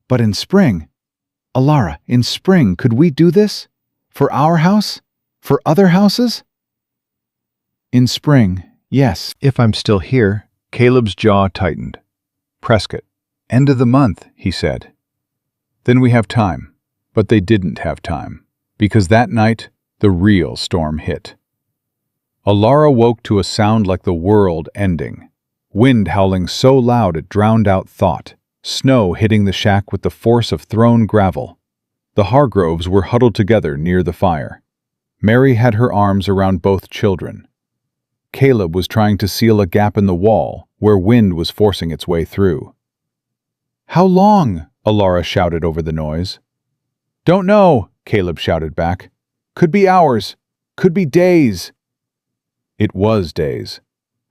S1: But in spring, Alara, in spring, could we do this? For our house? For other houses? In spring, yes. If I'm still here, Caleb's jaw tightened. Prescott. End of the month, he said. Then we have time. But they didn't have time, because that night, the real storm hit. Alara woke to a sound like the world ending. Wind howling so loud it drowned out thought. Snow hitting the shack with the force of thrown gravel. The Hargroves were huddled together near the fire. Mary had her arms around both children. Caleb was trying to seal a gap in the wall where wind was forcing its way through. How long? Alara shouted over the noise. Don't know, Caleb shouted back. Could be hours. Could be days. It was days.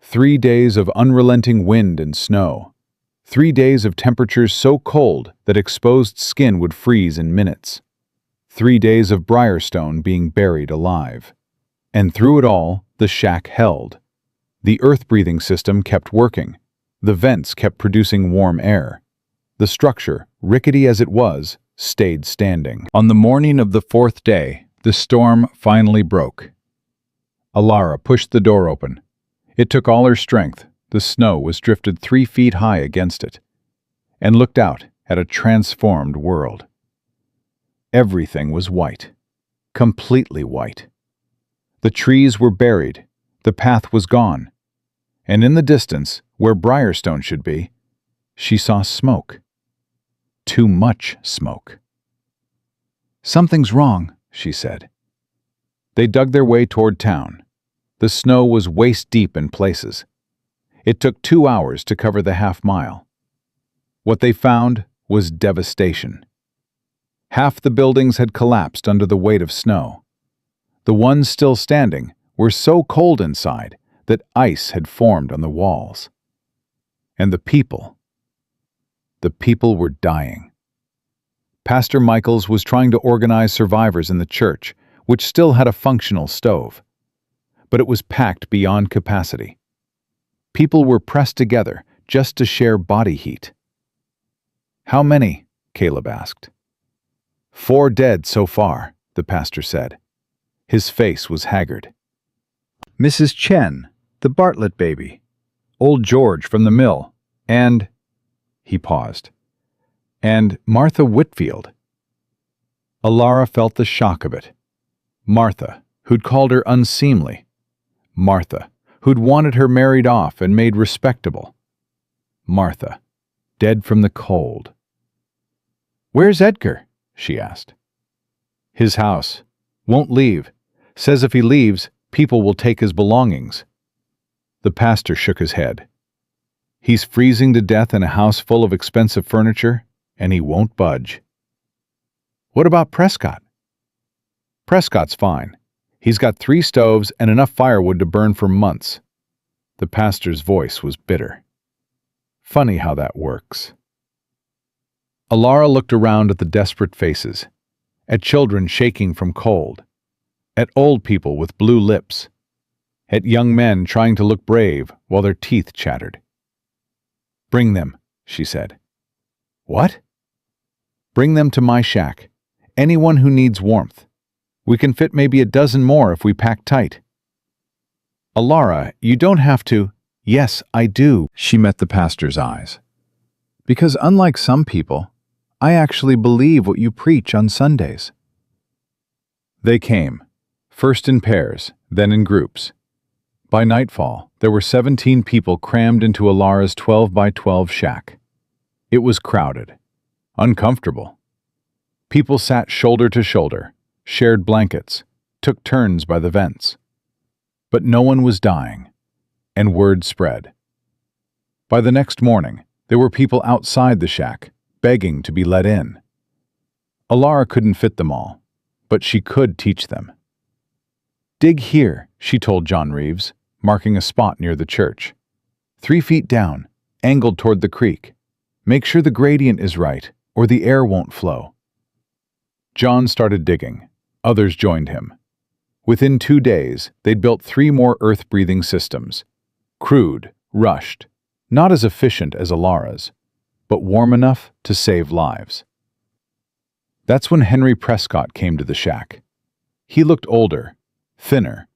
S1: 3 days of unrelenting wind and snow. 3 days of temperatures so cold that exposed skin would freeze in minutes. 3 days of Briarstone being buried alive. And through it all, the shack held. The earth-breathing system kept working. The vents kept producing warm air. The structure, rickety as it was, stayed standing. On the morning of the 4th day, the storm finally broke. Alara pushed the door open. It took all her strength. The snow was drifted 3 feet high against it, and looked out at a transformed world. Everything was white, completely white. The trees were buried, the path was gone, and in the distance, where Briarstone should be, she saw smoke. Too much smoke. Something's wrong, she said. They dug their way toward town. The snow was waist-deep in places. It took 2 hours to cover the half-mile. What they found was devastation. Half the buildings had collapsed under the weight of snow. The ones still standing were so cold inside that ice had formed on the walls. And the people were dying. Pastor Michaels was trying to organize survivors in the church, which still had a functional stove. But it was packed beyond capacity. People were pressed together just to share body heat. How many? Caleb asked. 4 dead so far, the pastor said. His face was haggard. Mrs. Chen, the Bartlett baby, old George from the mill, and... He paused. And Martha Whitfield. Alara felt the shock of it. Martha, who'd called her unseemly. Martha, who'd wanted her married off and made respectable. Martha, dead from the cold. Where's Edgar? She asked. His house. Won't leave. Says if he leaves, people will take his belongings. The pastor shook his head. He's freezing to death in a house full of expensive furniture, and he won't budge. What about Prescott? Prescott's fine. He's got 3 stoves and enough firewood to burn for months. The pastor's voice was bitter. Funny how that works. Alara looked around at the desperate faces, at children shaking from cold, at old people with blue lips, at young men trying to look brave while their teeth chattered. Bring them, she said. What? Bring them to my shack. Anyone who needs warmth. We can fit maybe a dozen more if we pack tight. Alara, you don't have to. Yes, I do. She met the pastor's eyes. Because unlike some people, I actually believe what you preach on Sundays. They came, first in pairs, then in groups. By nightfall, there were 17 people crammed into Alara's 12 by 12 shack. It was crowded, uncomfortable. People sat shoulder to shoulder, shared blankets, took turns by the vents. But no one was dying, and word spread. By the next morning, there were people outside the shack, begging to be let in. Alara couldn't fit them all, but she could teach them. "Dig here," she told John Reeves, marking a spot near the church. 3 feet down, angled toward the creek. Make sure the gradient is right, or the air won't flow. John started digging. Others joined him. Within 2 days, they'd built 3 more earth-breathing systems. Crude, rushed, not as efficient as Alara's, but warm enough to save lives. That's when Henry Prescott came to the shack. He looked older, thinner,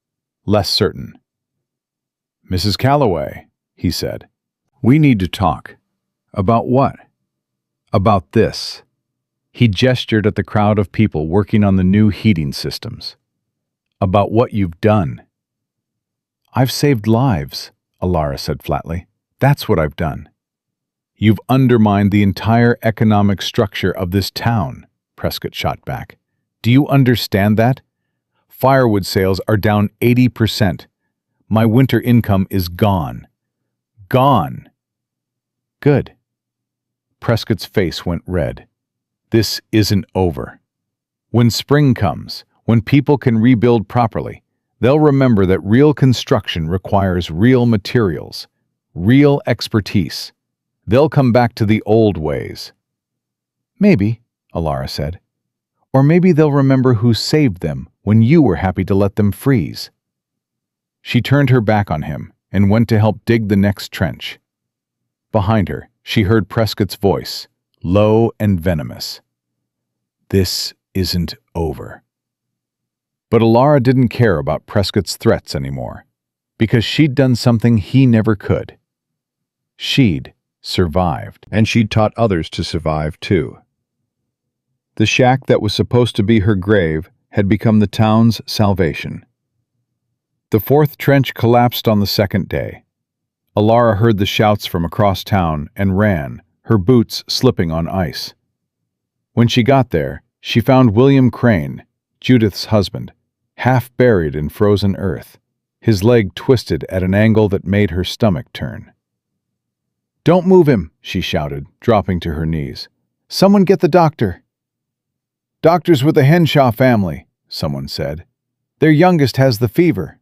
S1: less certain. "Mrs. Callaway," he said, "we need to talk." "About what?" "About this." He gestured at the crowd of people working on the new heating systems. "About what you've done." "I've saved lives," Alara said flatly. "That's what I've done." "You've undermined the entire economic structure of this town," Prescott shot back. "Do you understand that? Firewood sales are down 80%. My winter income is gone. Gone." "Good." Prescott's face went red. "This isn't over. When spring comes, when people can rebuild properly, they'll remember that real construction requires real materials, real expertise. They'll come back to the old ways." "Maybe," Alara said. "Or maybe they'll remember who saved them when you were happy to let them freeze." She turned her back on him and went to help dig the next trench. Behind her, she heard Prescott's voice, low and venomous. "This isn't over." But Alara didn't care about Prescott's threats anymore, because she'd done something he never could. She'd survived, and she'd taught others to survive too. The shack that was supposed to be her grave had become the town's salvation. The 4th trench collapsed on the 2nd day. Alara heard the shouts from across town and ran, her boots slipping on ice. When she got there, she found William Crane, Judith's husband, half buried in frozen earth, his leg twisted at an angle that made her stomach turn. "Don't move him," she shouted, dropping to her knees. "Someone get the doctor." "Doctor's with the Henshaw family," someone said. "Their youngest has the fever."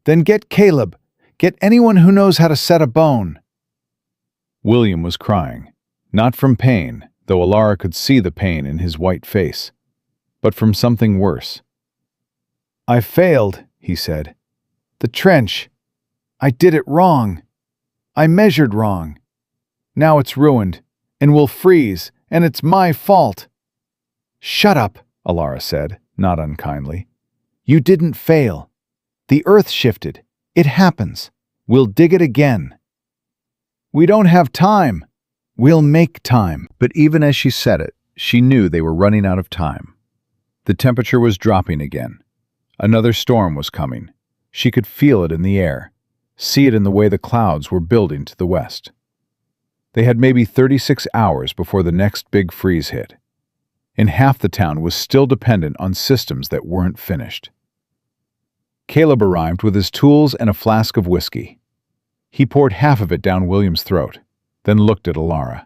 S1: "Then get Caleb. Get anyone who knows how to set a bone." William was crying, not from pain, though Alara could see the pain in his white face, but from something worse. "I failed," he said. "The trench. I did it wrong. I measured wrong. Now it's ruined, and will freeze, and it's my fault." "Shut up," Alara said, not unkindly. "You didn't fail. The earth shifted. It happens. We'll dig it again." "We don't have time." "We'll make time." But even as she said it, she knew they were running out of time. The temperature was dropping again. Another storm was coming. She could feel it in the air, see it in the way the clouds were building to the west. They had maybe 36 hours before the next big freeze hit. And half the town was still dependent on systems that weren't finished. Caleb arrived with his tools and a flask of whiskey. He poured half of it down William's throat, then looked at Alara.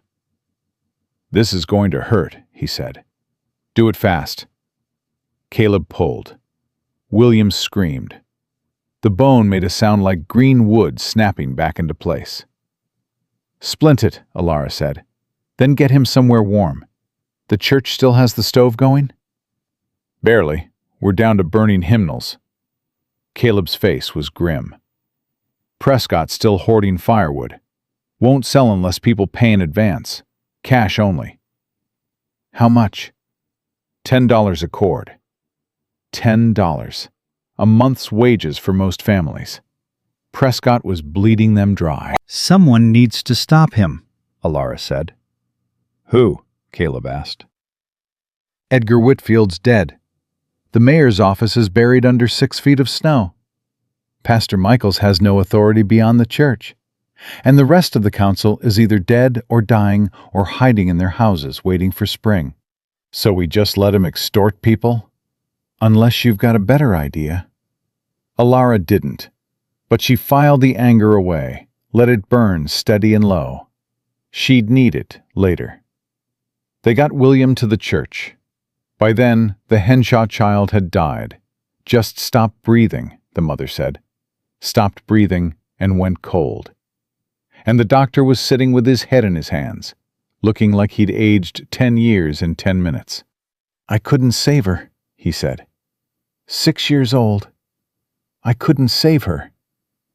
S1: "This is going to hurt," he said. "Do it fast." Caleb pulled. William screamed. The bone made a sound like green wood snapping back into place. "Splint it," Alara said. "Then get him somewhere warm. The church still has the stove going?" "Barely. We're down to burning hymnals." Caleb's face was grim. "Prescott's still hoarding firewood. Won't sell unless people pay in advance. Cash only." "How much?" $10 a cord. $10. A month's wages for most families. Prescott was bleeding them dry.
S2: "Someone needs to stop him," Alara said.
S1: "Who?" Caleb asked. "Edgar Whitfield's dead. The mayor's office is buried under 6 feet of snow. Pastor Michaels has no authority beyond the church. And the rest of the council is either dead or dying or hiding in their houses waiting for spring. So we just let him extort people?" Unless you've got a better idea. Alara didn't, but she filed the anger away, let it burn steady and low. She'd need it later. They got William to the church. By then, the Henshaw child had died. Just stopped breathing, the mother said. Stopped breathing and went cold. And the doctor was sitting with his head in his hands, looking like he'd aged 10 years in 10 minutes. I couldn't save her, he said. 6 years old. I couldn't save her.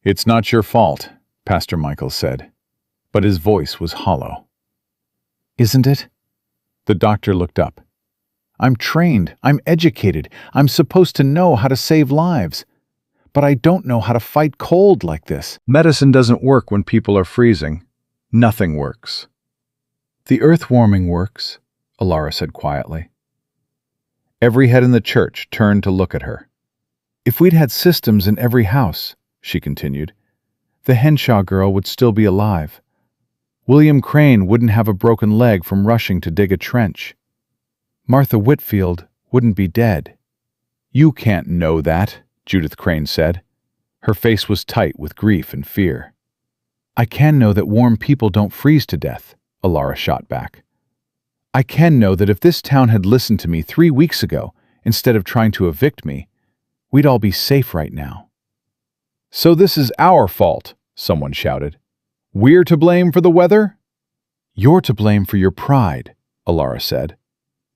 S1: It's not your fault, Pastor Michael said, but his voice was hollow. Isn't it? The doctor looked up. I'm trained, I'm educated, I'm supposed to know how to save lives. But I don't know how to fight cold like this. Medicine doesn't work when people are freezing. Nothing works. The earth warming works, Alara said quietly. Every head in the church turned to look at her. If we'd had systems in every house, she continued, the Henshaw girl would still be alive. William Crane wouldn't have a broken leg from rushing to dig a trench. Martha Whitfield wouldn't be dead. You can't know that, Judith Crane said. Her face was tight with grief and fear. I can know that warm people don't freeze to death, Alara shot back. I can know that if this town had listened to me 3 weeks ago, instead of trying to evict me, we'd all be safe right now. So this is our fault, someone shouted. We're to blame for the weather? You're to blame for your pride, Alara said.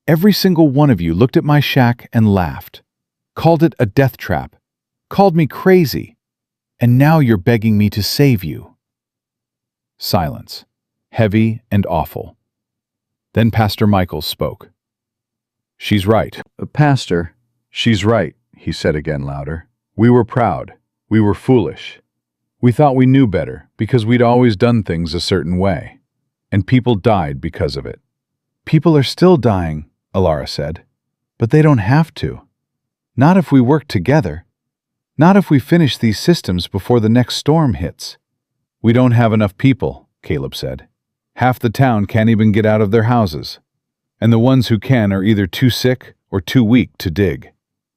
S1: Every single one of you looked at my shack and laughed, called it a death trap, called me crazy, and now you're begging me to save you. Silence, heavy and awful. Then Pastor Michael spoke. She's right.
S2: Pastor.
S1: She's right, he said again louder. We were proud. We were foolish. We thought we knew better because we'd always done things a certain way. And people died because of it. People are still dying, Alara said. But they don't have to. Not if we work together. Not if we finish these systems before the next storm hits. We don't have enough people, Caleb said. Half the town can't even get out of their houses. And the ones who can are either too sick or too weak to dig.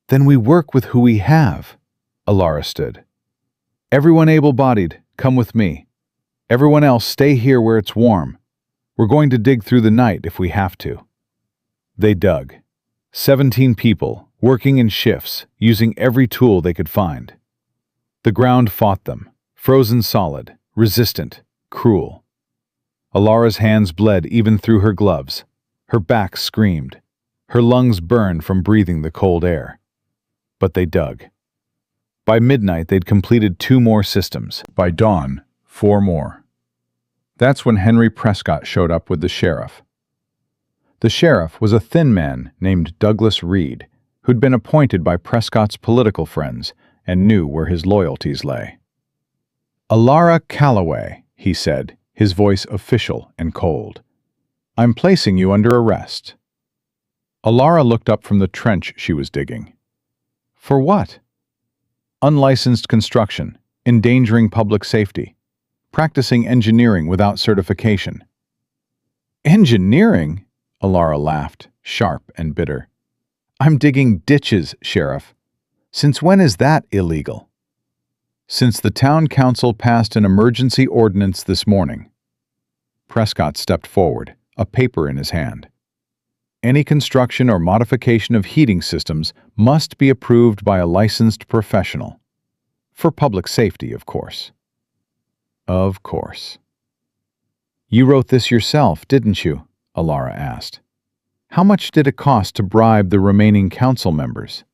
S1: Then we work with who we have, Alara stood. Everyone able-bodied, come with me. Everyone else stay here where it's warm. We're going to dig through the night if we have to. They dug. 17 people, working in shifts, using every tool they could find. The ground fought them, frozen solid, resistant, cruel. Alara's hands bled even through her gloves. Her back screamed. Her lungs burned from breathing the cold air. But they dug. By midnight, they'd completed 2 more systems. By dawn, 4 more. That's when Henry Prescott showed up with the sheriff. The sheriff was a thin man named Douglas Reed, who'd been appointed by Prescott's political friends and knew where his loyalties lay. Alara Callaway, he said, his voice official and cold. I'm placing you under arrest. Alara looked up from the trench she was digging. For what? Unlicensed construction, endangering public safety, practicing engineering without certification. Engineering? Alara laughed, sharp and bitter. I'm digging ditches, Sheriff. Since when is that illegal? Since the town council passed an emergency ordinance this morning. Prescott stepped forward, a paper in his hand. Any construction or modification of heating systems must be approved by a licensed professional. For public safety, of course. Of course. You wrote this yourself, didn't you? Alara asked. How much did it cost to bribe the remaining council members?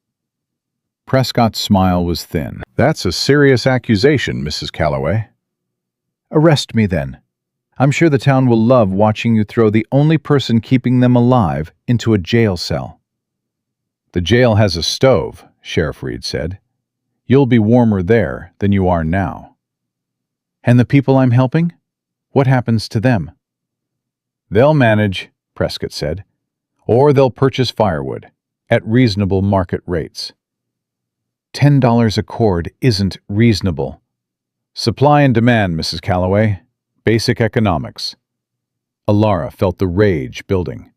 S1: Prescott's smile was thin. That's a serious accusation, Mrs. Callaway. Arrest me then. I'm sure the town will love watching you throw the only person keeping them alive into a jail cell. The jail has a stove, Sheriff Reed said. You'll be warmer there than you are now. And the people I'm helping? What happens to them? They'll manage, Prescott said, or they'll purchase firewood at reasonable market rates. $10 a cord isn't reasonable. Supply and demand, Mrs. Callaway. Basic economics. Alara felt the rage building.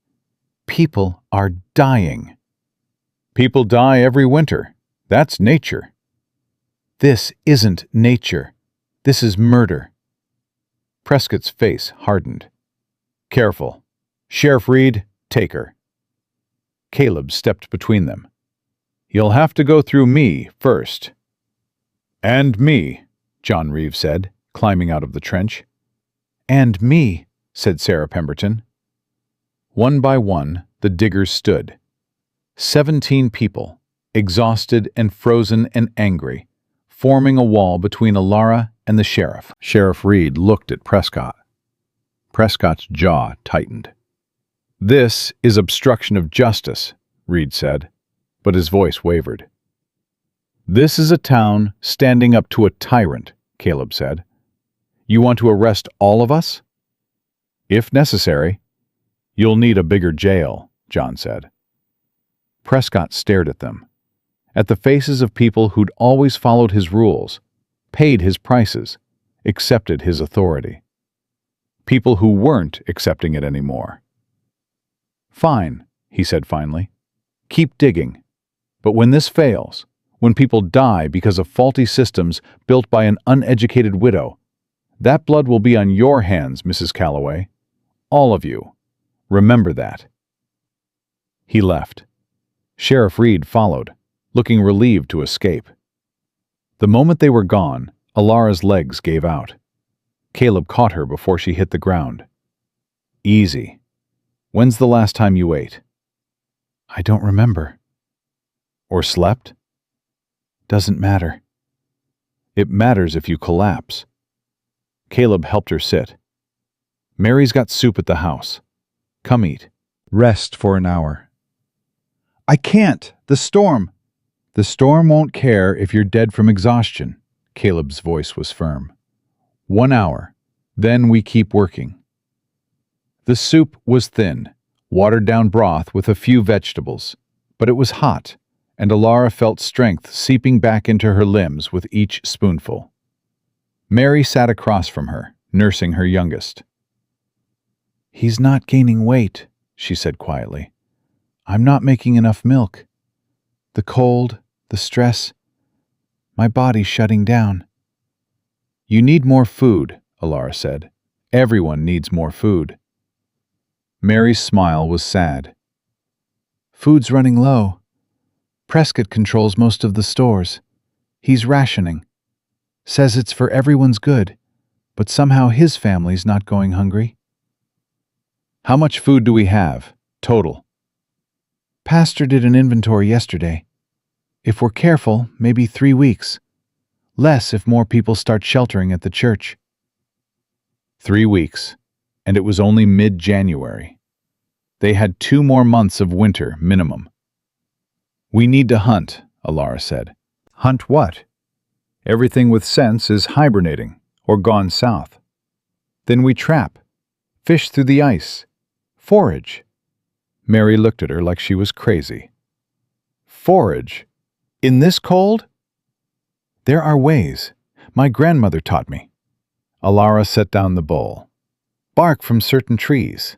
S1: People are dying. People die every winter. That's nature. This isn't nature. This is murder. Prescott's face hardened. Careful. Sheriff Reed, take her. Caleb stepped between them. You'll have to go through me first. And me, John Reeves said, climbing out of the trench. And me, said Sarah Pemberton. One by one, the diggers stood. 17 people, exhausted and frozen and angry, forming a wall between Alara and the sheriff. Sheriff Reed looked at Prescott. Prescott's jaw tightened. This is obstruction of justice, Reed said, but his voice wavered. This is a town standing up to a tyrant, Caleb said. You want to arrest all of us? If necessary. You'll need a bigger jail, John said. Prescott stared at them, at the faces of people who'd always followed his rules, paid his prices, accepted his authority. People who weren't accepting it anymore. Fine, he said finally. Keep digging. But when this fails, when people die because of faulty systems built by an uneducated widow, that blood will be on your hands, Mrs. Callaway. All of you. Remember that. He left. Sheriff Reed followed, looking relieved to escape. The moment they were gone, Alara's legs gave out. Caleb caught her before she hit the ground. Easy. When's the last time you ate? I don't remember. Or slept? Doesn't matter. It matters if you collapse. Caleb helped her sit. Mary's got soup at the house. Come eat. Rest for an hour. I can't. The storm. The storm won't care if you're dead from exhaustion. Caleb's voice was firm. 1 hour. Then we keep working. The soup was thin, watered-down broth with a few vegetables, but it was hot, and Alara felt strength seeping back into her limbs with each spoonful. Mary sat across from her, nursing her youngest. He's not gaining weight, she said quietly. I'm not making enough milk. The cold, the stress, my body's shutting down. You need more food, Alara said. Everyone needs more food. Mary's smile was sad. Food's running low. Prescott controls most of the stores. He's rationing. Says it's for everyone's good, but somehow his family's not going hungry. How much food do we have, total? Pastor did an inventory yesterday. If we're careful, maybe 3 weeks. Less if more people start sheltering at the church. 3 weeks, and it was only mid-January. They had 2 more months of winter, minimum. We need to hunt, Alara said. Hunt what? Everything with sense is hibernating, or gone south. Then we trap, fish through the ice, forage. Mary looked at her like she was crazy. Forage? In this cold? There are ways. My grandmother taught me. Alara set down the bowl. Bark from certain trees.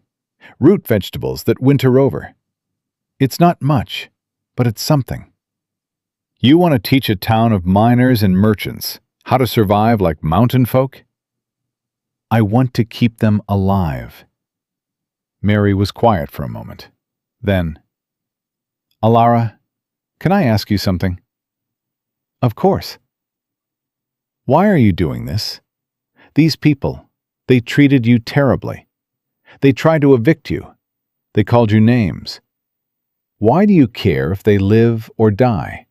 S1: Root vegetables that winter over. It's not much, but it's something. You want to teach a town of miners and merchants how to survive like mountain folk? I want to keep them alive. Mary was quiet for a moment. Then, Alara, can I ask you something? Of course. Why are you doing this? These people, they treated you terribly. They tried to evict you. They called you names. Why do you care if they live or die?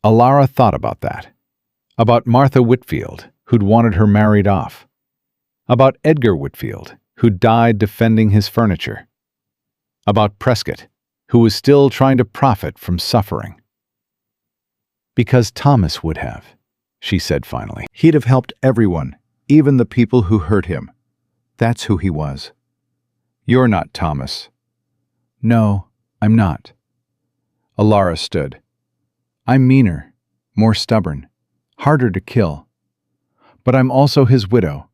S1: Alara thought about that. About Martha Whitfield, who'd wanted her married off. About Edgar Whitfield, who died defending his furniture. About Prescott, who was still trying to profit from suffering. Because Thomas would have, she said finally. He'd have helped everyone, even the people who hurt him. That's who he was. You're not Thomas. No, I'm not. Alara stood. I'm meaner, more stubborn, harder to kill. But I'm also his widow,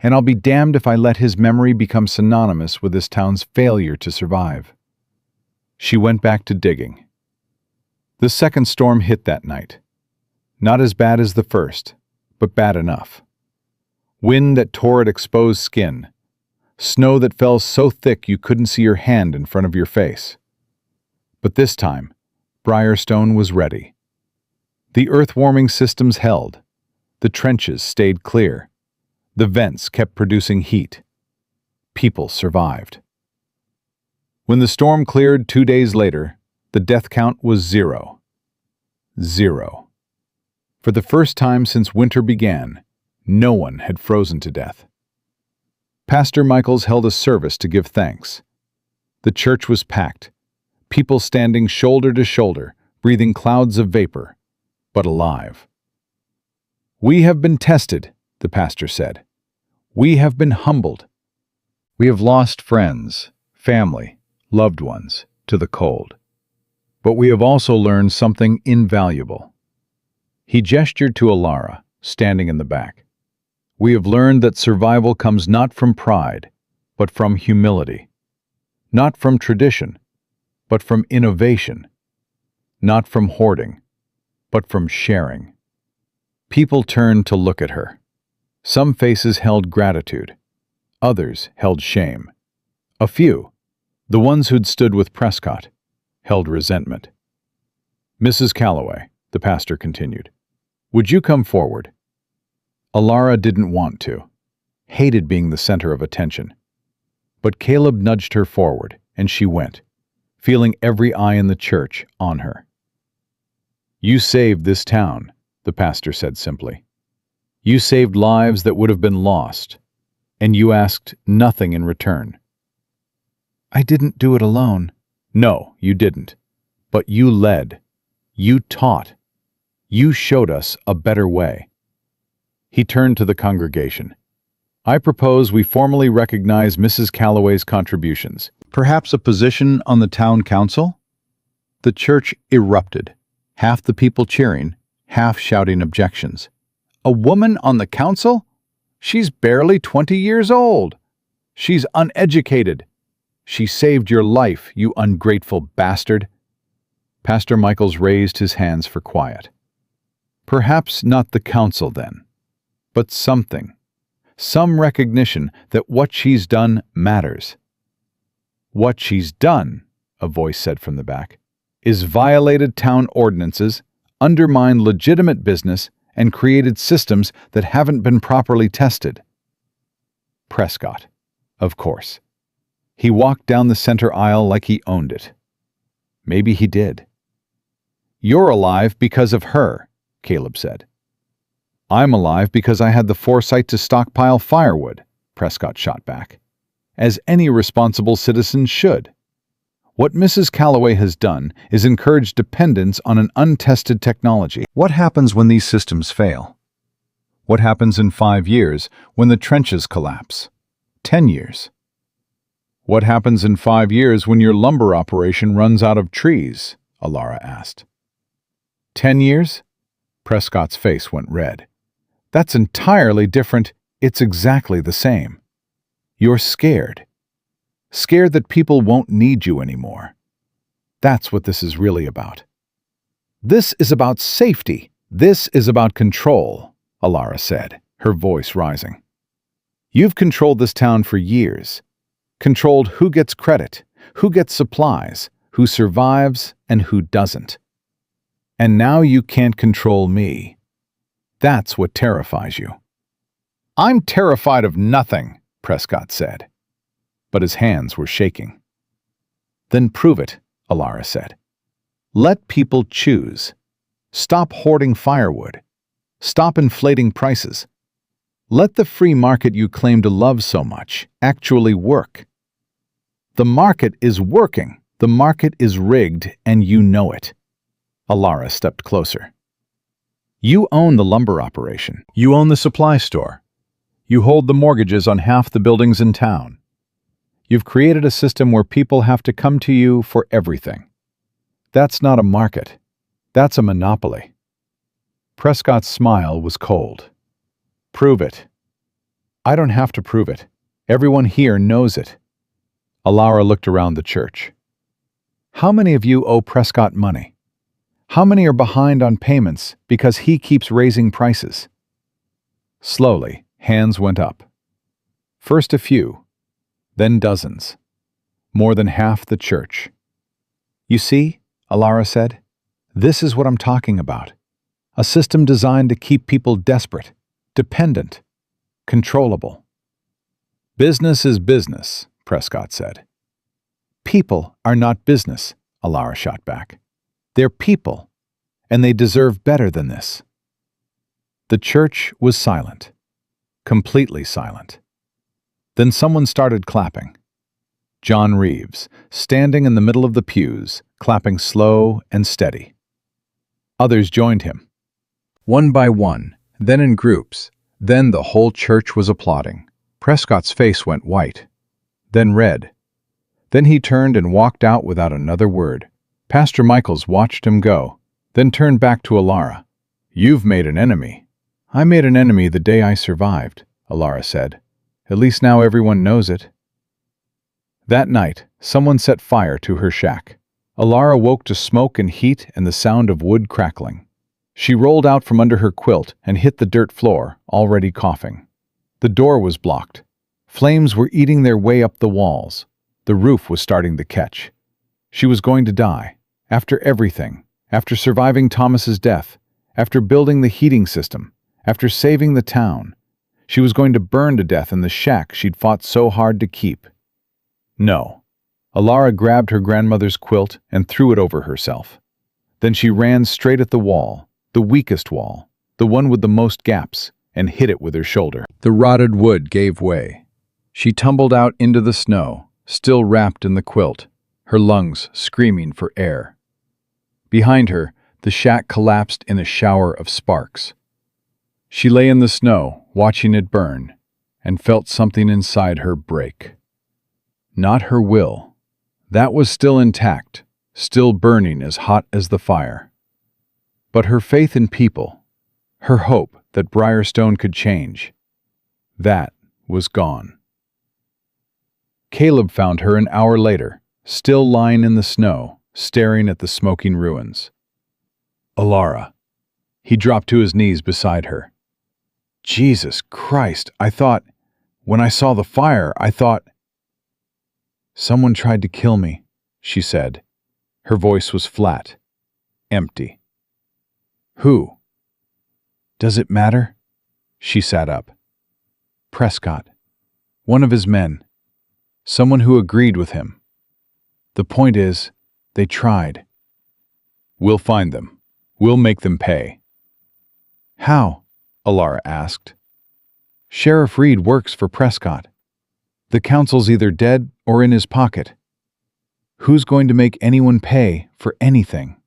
S1: and I'll be damned if I let his memory become synonymous with this town's failure to survive. She went back to digging. The second storm hit that night. Not as bad as the first, but bad enough. Wind that tore at exposed skin. Snow that fell so thick you couldn't see your hand in front of your face. But this time, Briarstone was ready. The earth-warming systems held. The trenches stayed clear. The vents kept producing heat. People survived. When the storm cleared 2 days later, the death count was 0. 0. For the first time since winter began, no one had frozen to death. Pastor Michaels held a service to give thanks. The church was packed, people standing shoulder to shoulder, breathing clouds of vapor, but alive. "We have been tested," the pastor said. "We have been humbled. We have lost friends, family, loved ones to the cold. But we have also learned something invaluable." He gestured to Alara, standing in the back. "We have learned that survival comes not from pride, but from humility. Not from tradition, but from innovation. Not from hoarding, but from sharing." People turned to look at her. Some faces held gratitude. Others held shame. A few, the ones who'd stood with Prescott, held resentment. "Mrs. Callaway," the pastor continued, "would you come forward?" Alara didn't want to, hated being the center of attention. But Caleb nudged her forward, and she went, feeling every eye in the church on her. "You saved this town," the pastor said simply. "You saved lives that would have been lost, and you asked nothing in return." "I didn't do it alone." "No, you didn't. But you led. You taught. You showed us a better way." He turned to the congregation. "I propose we formally recognize Mrs. Callaway's contributions. Perhaps a position on the town council?" The church erupted, half the people cheering, half shouting objections. "A woman on the council? She's barely 20 years old. She's uneducated. She saved your life, you ungrateful bastard." Pastor Michaels raised his hands for quiet. "Perhaps not the council then, but something. Some recognition that what she's done matters." "What she's done," a voice said from the back, "is violated town ordinances, undermined legitimate business, and created systems that haven't been properly tested." Prescott, of course. He walked down the center aisle like he owned it. Maybe he did. "You're alive because of her," Caleb said. "I'm alive because I had the foresight to stockpile firewood," Prescott shot back. "As any responsible citizen should. What Mrs. Callaway has done is encourage dependence on an untested technology." What happens when these systems fail? What happens in 5 years when the trenches collapse? 10 years? What happens in 5 years when your lumber operation runs out of trees? Alara asked. 10 years? Prescott's face went red. That's entirely different. It's exactly the same. You're scared. Scared that people won't need you anymore. That's what this is really about. This is about safety. This is about control, Alara said, her voice rising. You've controlled this town for years. Controlled who gets credit, who gets supplies, who survives, and who doesn't. And now you can't control me. That's what terrifies you. I'm terrified of nothing, Prescott said. But his hands were shaking. Then prove it, Alara said. Let people choose. Stop hoarding firewood. Stop inflating prices. Let the free market you claim to love so much actually work. The market is working. The market is rigged, and you know it. Alara stepped closer. You own the lumber operation. You own the supply store. You hold the mortgages on half the buildings in town. You've created a system where people have to come to you for everything. That's not a market. That's a monopoly. Prescott's smile was cold. Prove it. I don't have to prove it. Everyone here knows it. Alara looked around the church. How many of you owe Prescott money? How many are behind on payments because he keeps raising prices? Slowly, hands went up. First a few, then dozens. More than half the church. You see, Alara said, this is what I'm talking about. A system designed to keep people desperate, dependent, controllable. Business is business, Prescott said. People are not business, Alara shot back. They're people, and they deserve better than this. The church was silent, completely silent. Then someone started clapping. John Reeves, standing in the middle of the pews, clapping slow and steady. Others joined him. One by one, then in groups, then the whole church was applauding. Prescott's face went white, then red. Then he turned and walked out without another word. Pastor Michaels watched him go, then turned back to Alara. You've made an enemy. I made an enemy the day I survived, Alara said. At least now everyone knows it. That night, someone set fire to her shack. Alara woke to smoke and heat and the sound of wood crackling. She rolled out from under her quilt and hit the dirt floor, already coughing. The door was blocked. Flames were eating their way up the walls. The roof was starting to catch. She was going to die. After everything, after surviving Thomas's death, after building the heating system, after saving the town, she was going to burn to death in the shack she'd fought so hard to keep. No. Alara grabbed her grandmother's quilt and threw it over herself. Then she ran straight at the wall, the weakest wall, the one with the most gaps, and hit it with her shoulder. The rotted wood gave way. She tumbled out into the snow, still wrapped in the quilt, her lungs screaming for air. Behind her, the shack collapsed in a shower of sparks. She lay in the snow, watching it burn, and felt something inside her break. Not her will. That was still intact, still burning as hot as the fire. But her faith in people, her hope that Briarstone could change, that was gone. Caleb found her an hour later, still lying in the snow, staring at the smoking ruins. Alara. He dropped to his knees beside her. Jesus Christ, when I saw the fire, I thought... Someone tried to kill me, she said. Her voice was flat, empty. Who? Does it matter? She sat up. Prescott. One of his men. Someone who agreed with him. The point is, they tried. We'll find them. We'll make them pay. How? Alara asked. Sheriff Reed works for Prescott. The council's either dead or in his pocket. Who's going to make anyone pay for anything?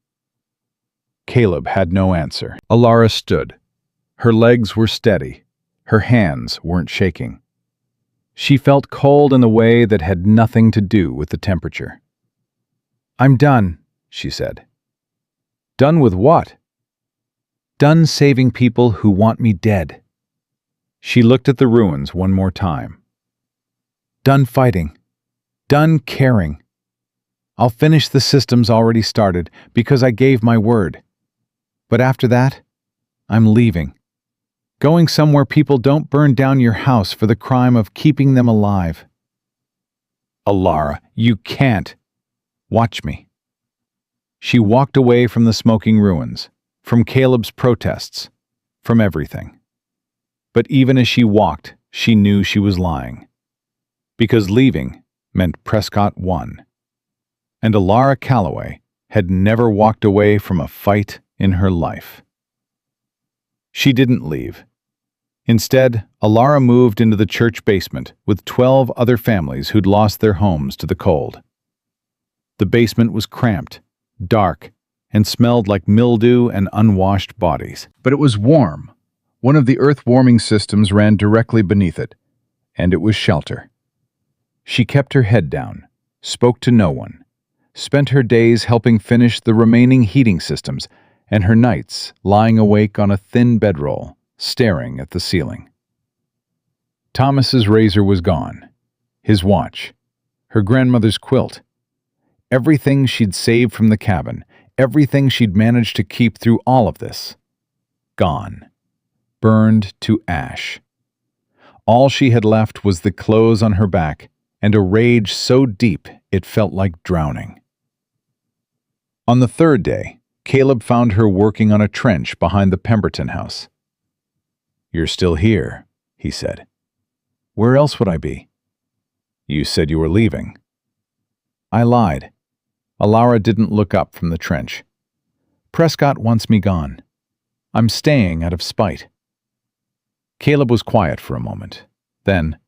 S1: Caleb had no answer. Alara stood. Her legs were steady. Her hands weren't shaking. She felt cold in a way that had nothing to do with the temperature. I'm done, she said. Done with what? Done saving people who want me dead. She looked at the ruins one more time. Done fighting. Done caring. I'll finish the systems already started because I gave my word. But after that, I'm leaving. Going somewhere people don't burn down your house for the crime of keeping them alive. Alara, you can't. Watch me. She walked away from the smoking ruins, from Caleb's protests, from everything. But even as she walked, she knew she was lying. Because leaving meant Prescott won. And Alara Callaway had never walked away from a fight in her life. She didn't leave. Instead, Alara moved into the church basement with 12 other families who'd lost their homes to the cold. The basement was cramped, dark, and smelled like mildew and unwashed bodies. But it was warm. One of the earth-warming systems ran directly beneath it, and it was shelter. She kept her head down, spoke to no one, spent her days helping finish the remaining heating systems, and her nights lying awake on a thin bedroll, staring at the ceiling. Thomas's razor was gone, his watch, her grandmother's quilt, everything she'd saved from the cabin, everything she'd managed to keep through all of this. Gone. Burned to ash. All she had left was the clothes on her back and a rage so deep it felt like drowning. On the third day, Caleb found her working on a trench behind the Pemberton house. "You're still here," he said. "Where else would I be?" "You said you were leaving." I lied. Alara didn't look up from the trench. "Prescott wants me gone. I'm staying out of spite." Caleb was quiet for a moment. Then,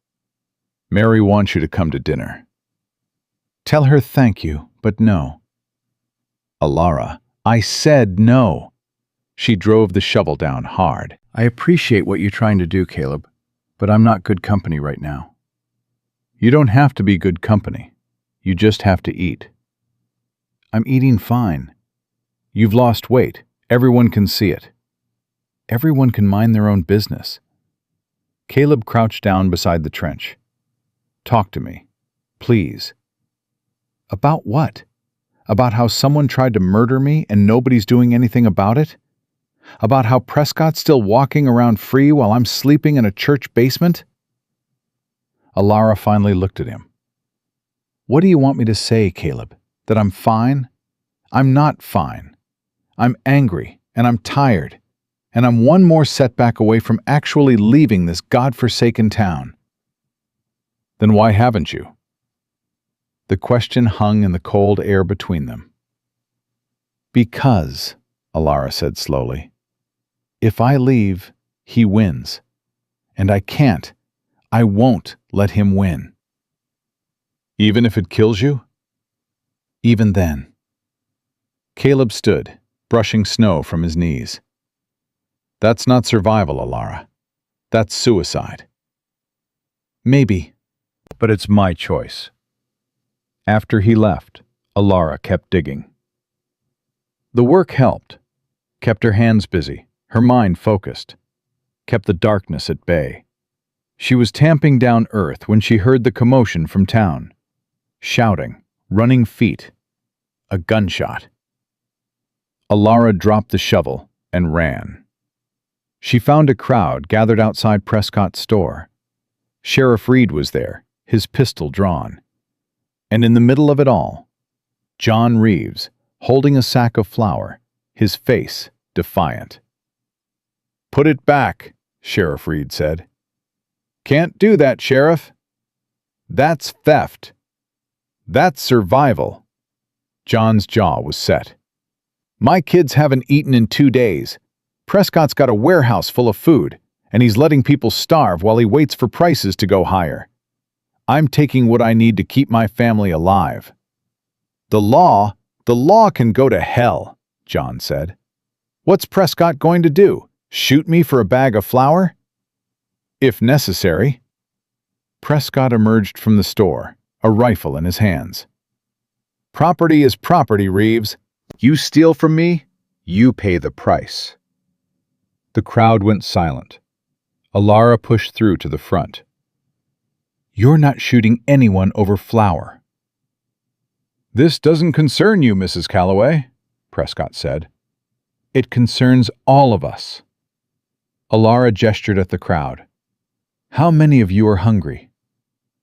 S1: "Mary wants you to come to dinner." "Tell her thank you, but no." "Alara, I said no." She drove the shovel down hard. "I appreciate what you're trying to do, Caleb, but I'm not good company right now." "You don't have to be good company. You just have to eat." "I'm eating fine." "You've lost weight. Everyone can see it." "Everyone can mind their own business." Caleb crouched down beside the trench. "Talk to me, please." "About what? About how someone tried to murder me and nobody's doing anything about it? About how Prescott's still walking around free while I'm sleeping in a church basement?" Alara finally looked at him. "What do you want me to say, Caleb? That I'm fine? I'm not fine. I'm angry, and I'm tired, and I'm one more setback away from actually leaving this godforsaken town." "Then why haven't you?" The question hung in the cold air between them. "Because," Alara said slowly, "if I leave, he wins. And I won't let him win." "Even if it kills you?" "Even then." Caleb stood, brushing snow from his knees. "That's not survival, Alara. That's suicide." "Maybe, but it's my choice." After he left, Alara kept digging. The work helped, kept her hands busy, her mind focused, kept the darkness at bay. She was tamping down earth when she heard the commotion from town. Shouting, running feet, a gunshot. Alara dropped the shovel and ran. She found a crowd gathered outside Prescott's store. Sheriff Reed was there, his pistol drawn. And in the middle of it all, John Reeves, holding a sack of flour, his face defiant. "Put it back," Sheriff Reed said. "Can't do that, Sheriff. That's theft. That's survival." John's jaw was set. "My kids haven't eaten in 2 days. Prescott's got a warehouse full of food, and he's letting people starve while he waits for prices to go higher. I'm taking what I need to keep my family alive." The law can go to hell," John said. "What's Prescott going to do? Shoot me for a bag of flour?" "If necessary." Prescott emerged from the store, a rifle in his hands. "Property is property, Reeves. You steal from me, you pay the price." The crowd went silent. Alara pushed through to the front. "You're not shooting anyone over flour." "This doesn't concern you, Mrs. Callaway," Prescott said. "It concerns all of us." Alara gestured at the crowd. "How many of you are hungry?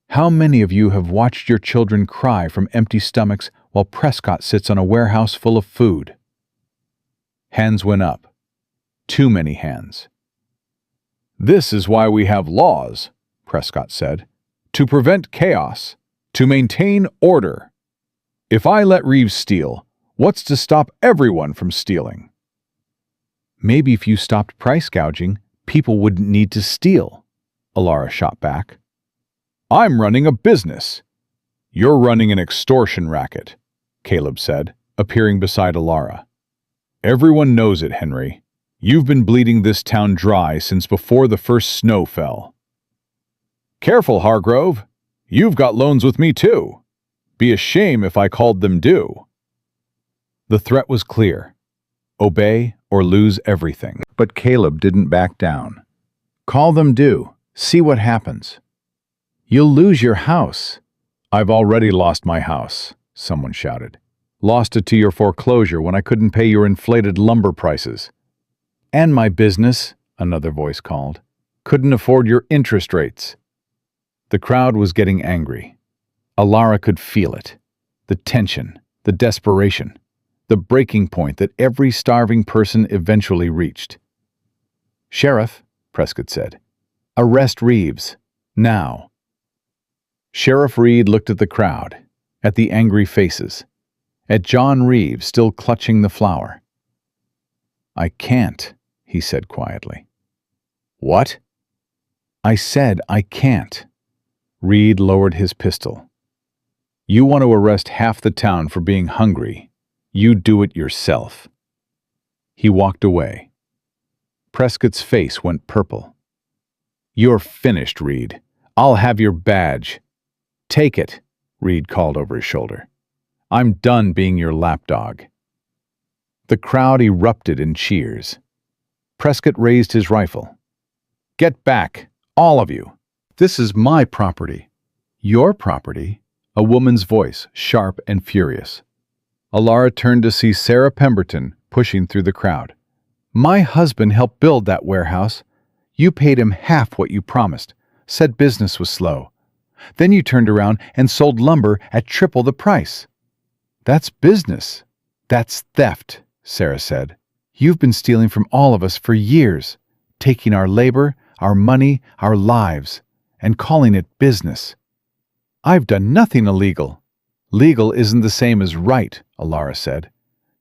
S1: How many of you have watched your children cry from empty stomachs while Prescott sits on a warehouse full of food?" Hands went up. Too many hands. "This is why we have laws," Prescott said. "To prevent chaos, to maintain order. If I let Reeves steal, what's to stop everyone from stealing?" "Maybe if you stopped price gouging, people wouldn't need to steal," Alara shot back. "I'm running a business." "You're running an extortion racket," Caleb said, appearing beside Alara. "Everyone knows it, Henry. You've been bleeding this town dry since before the first snow fell." "Careful, Hargrove. You've got loans with me too. Be a shame if I called them due." The threat was clear. Obey or lose everything. But Caleb didn't back down. "Call them due. See what happens." "You'll lose your house." "I've already lost my house," someone shouted. Lost it to your foreclosure when I couldn't pay your inflated lumber prices. And my business, another voice called, couldn't afford your interest rates. The crowd was getting angry. Alara could feel it. The tension, the desperation, the breaking point that every starving person eventually reached. "Sheriff," Prescott said, "arrest Reeves. Now." Sheriff Reed looked at the crowd, at the angry faces, at John Reeves still clutching the flower. "I can't," he said quietly. "What?" "I said I can't." Reed lowered his pistol. "You want to arrest half the town for being hungry. You do it yourself." He walked away. Prescott's face went purple. "You're finished, Reed. I'll have your badge." "Take it," Reed called over his shoulder. "I'm done being your lapdog." The crowd erupted in cheers. Prescott raised his rifle. "Get back, all of you. This is my property." "Your property?" A woman's voice, sharp and furious. Alara turned to see Sarah Pemberton pushing through the crowd. "My husband helped build that warehouse. You paid him half what you promised, said business was slow. Then you turned around and sold lumber at triple the price." "That's business. That's theft," Sarah said. "You've been stealing from all of us for years, taking our labor, our money, our lives, and calling it business." "I've done nothing illegal." "Legal isn't the same as right," Alara said.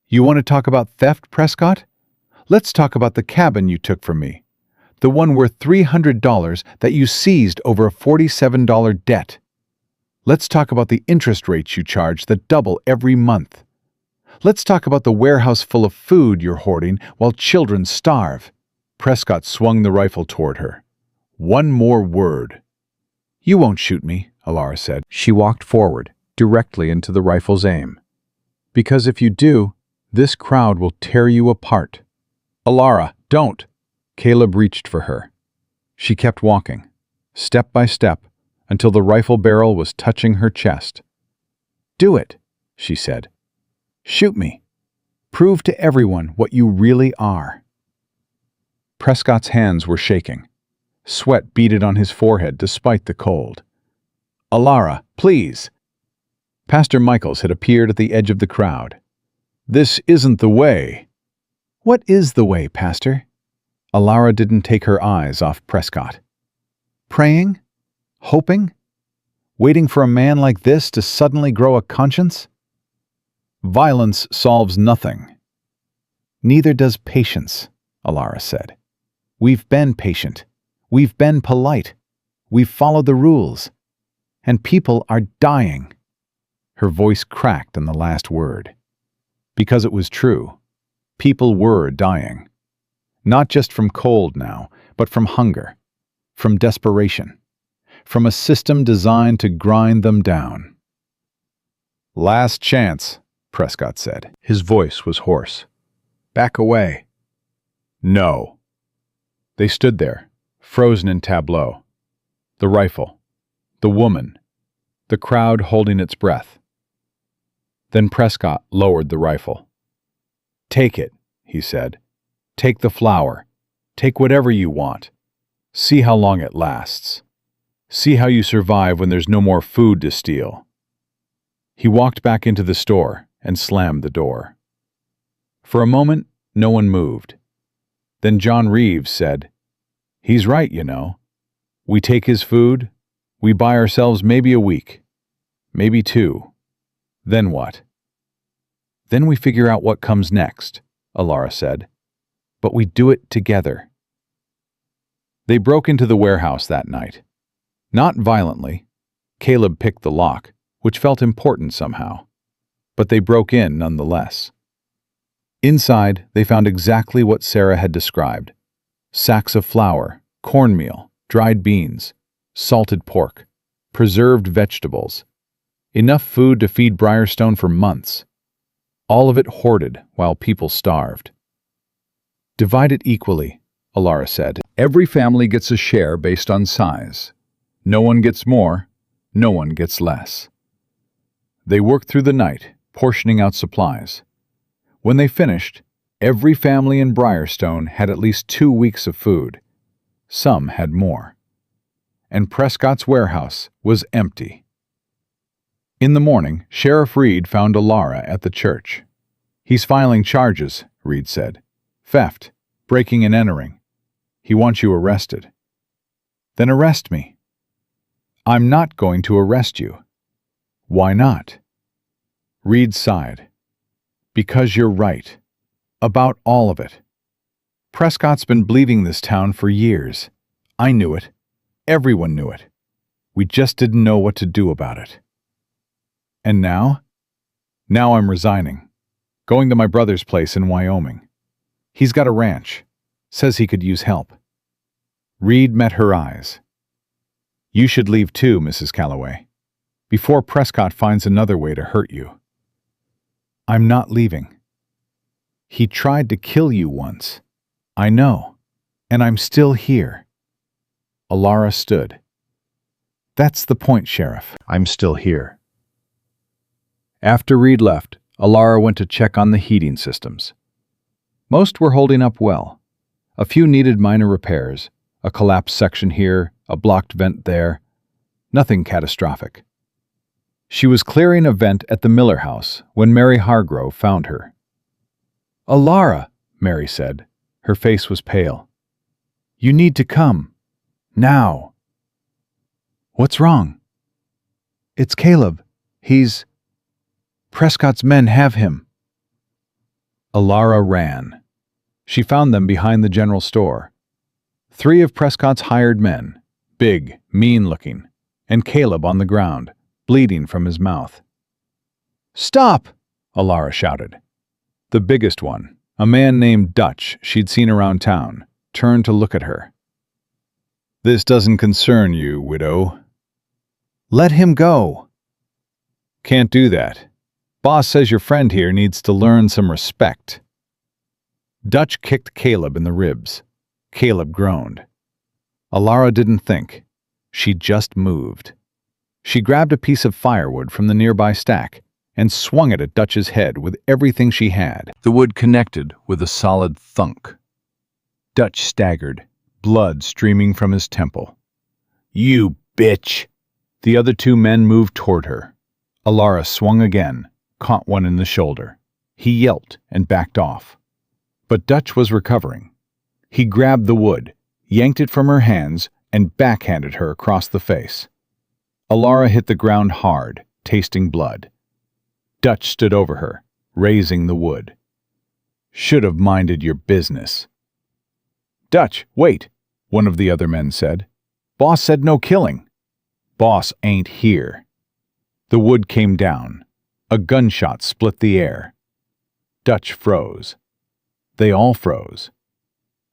S1: "You want to talk about theft, Prescott? Let's talk about the cabin you took from me. The one worth $300 that you seized over a $47 debt. Let's talk about the interest rates you charge that double every month. Let's talk about the warehouse full of food you're hoarding while children starve." Prescott swung the rifle toward her. "One more word." "You won't shoot me," Alara said. She walked forward, directly into the rifle's aim. "Because if you do, this crowd will tear you apart." "Alara, don't!" Caleb reached for her. She kept walking, step by step, until the rifle barrel was touching her chest. "Do it," she said. "Shoot me. Prove to everyone what you really are." Prescott's hands were shaking. Sweat beaded on his forehead despite the cold. "Alara, please!" Pastor Michaels had appeared at the edge of the crowd. "This isn't the way." "What is the way, Pastor?" Alara didn't take her eyes off Prescott. "Praying? Hoping? Waiting for a man like this to suddenly grow a conscience?" "Violence solves nothing." "Neither does patience," Alara said. "We've been patient. We've been polite. We've followed the rules. And people are dying." Her voice cracked on the last word. Because it was true. People were dying. Not just from cold now, but from hunger, from desperation, from a system designed to grind them down. "Last chance," Prescott said. His voice was hoarse. "Back away." "No." They stood there, frozen in tableau. The rifle, the woman, the crowd holding its breath. Then Prescott lowered the rifle. "Take it," he said. "Take the flower. Take whatever you want. See how long it lasts. See how you survive when there's no more food to steal." He walked back into the store and slammed the door. For a moment, no one moved. Then John Reeves said, "He's right, you know. We take his food, we buy ourselves maybe a week, maybe 2. Then what?" "Then we figure out what comes next," Alara said. "But we do it together." They broke into the warehouse that night. Not violently. Caleb picked the lock, which felt important somehow. But they broke in nonetheless. Inside, they found exactly what Sarah had described. Sacks of flour, cornmeal, dried beans, salted pork, preserved vegetables. Enough food to feed Briarstone for months. All of it hoarded while people starved. "Divide it equally," Alara said. "Every family gets a share based on size. No one gets more, no one gets less." They worked through the night, portioning out supplies. When they finished, every family in Briarstone had at least 2 weeks of food. Some had more. And Prescott's warehouse was empty. In the morning, Sheriff Reed found Alara at the church. "He's filing charges," Reed said. "Theft, breaking and entering. He wants you arrested." "Then arrest me." "I'm not going to arrest you." "Why not?" Reed sighed. "Because you're right. About all of it. Prescott's been bleeding this town for years. I knew it. Everyone knew it. We just didn't know what to do about it." "And now?" "Now I'm resigning. Going to my brother's place in Wyoming. He's got a ranch. Says he could use help." Reed met her eyes. "You should leave too, Mrs. Callaway, before Prescott finds another way to hurt you." "I'm not leaving." "He tried to kill you once." "I know, and I'm still here." Alara stood. "That's the point, Sheriff. I'm still here." After Reed left, Alara went to check on the heating systems. Most were holding up well. A few needed minor repairs, a collapsed section here, a blocked vent there. Nothing catastrophic. She was clearing a vent at the Miller house when Mary Hargrove found her. "Alara," Mary said. Her face was pale. "You need to come. Now." "What's wrong?" "It's Caleb. Prescott's men have him." Alara ran. She found them behind the general store. 3 of Prescott's hired men, big, mean-looking, and Caleb on the ground, bleeding from his mouth. "Stop!" Alara shouted. The biggest one, a man named Dutch she'd seen around town, turned to look at her. "This doesn't concern you, widow." "Let him go." "Can't do that. Boss says your friend here needs to learn some respect." Dutch kicked Caleb in the ribs. Caleb groaned. Alara didn't think. She just moved. She grabbed a piece of firewood from the nearby stack and swung it at Dutch's head with everything she had. The wood connected with a solid thunk. Dutch staggered, blood streaming from his temple. "You bitch!" The other 2 men moved toward her. Alara swung again, caught one in the shoulder. He yelped and backed off. But Dutch was recovering. He grabbed the wood, yanked it from her hands, and backhanded her across the face. Alara hit the ground hard, tasting blood. Dutch stood over her, raising the wood. "Should have minded your business." "Dutch, wait," one of the other men said. "Boss said no killing." "Boss ain't here." The wood came down. A gunshot split the air. Dutch froze. They all froze.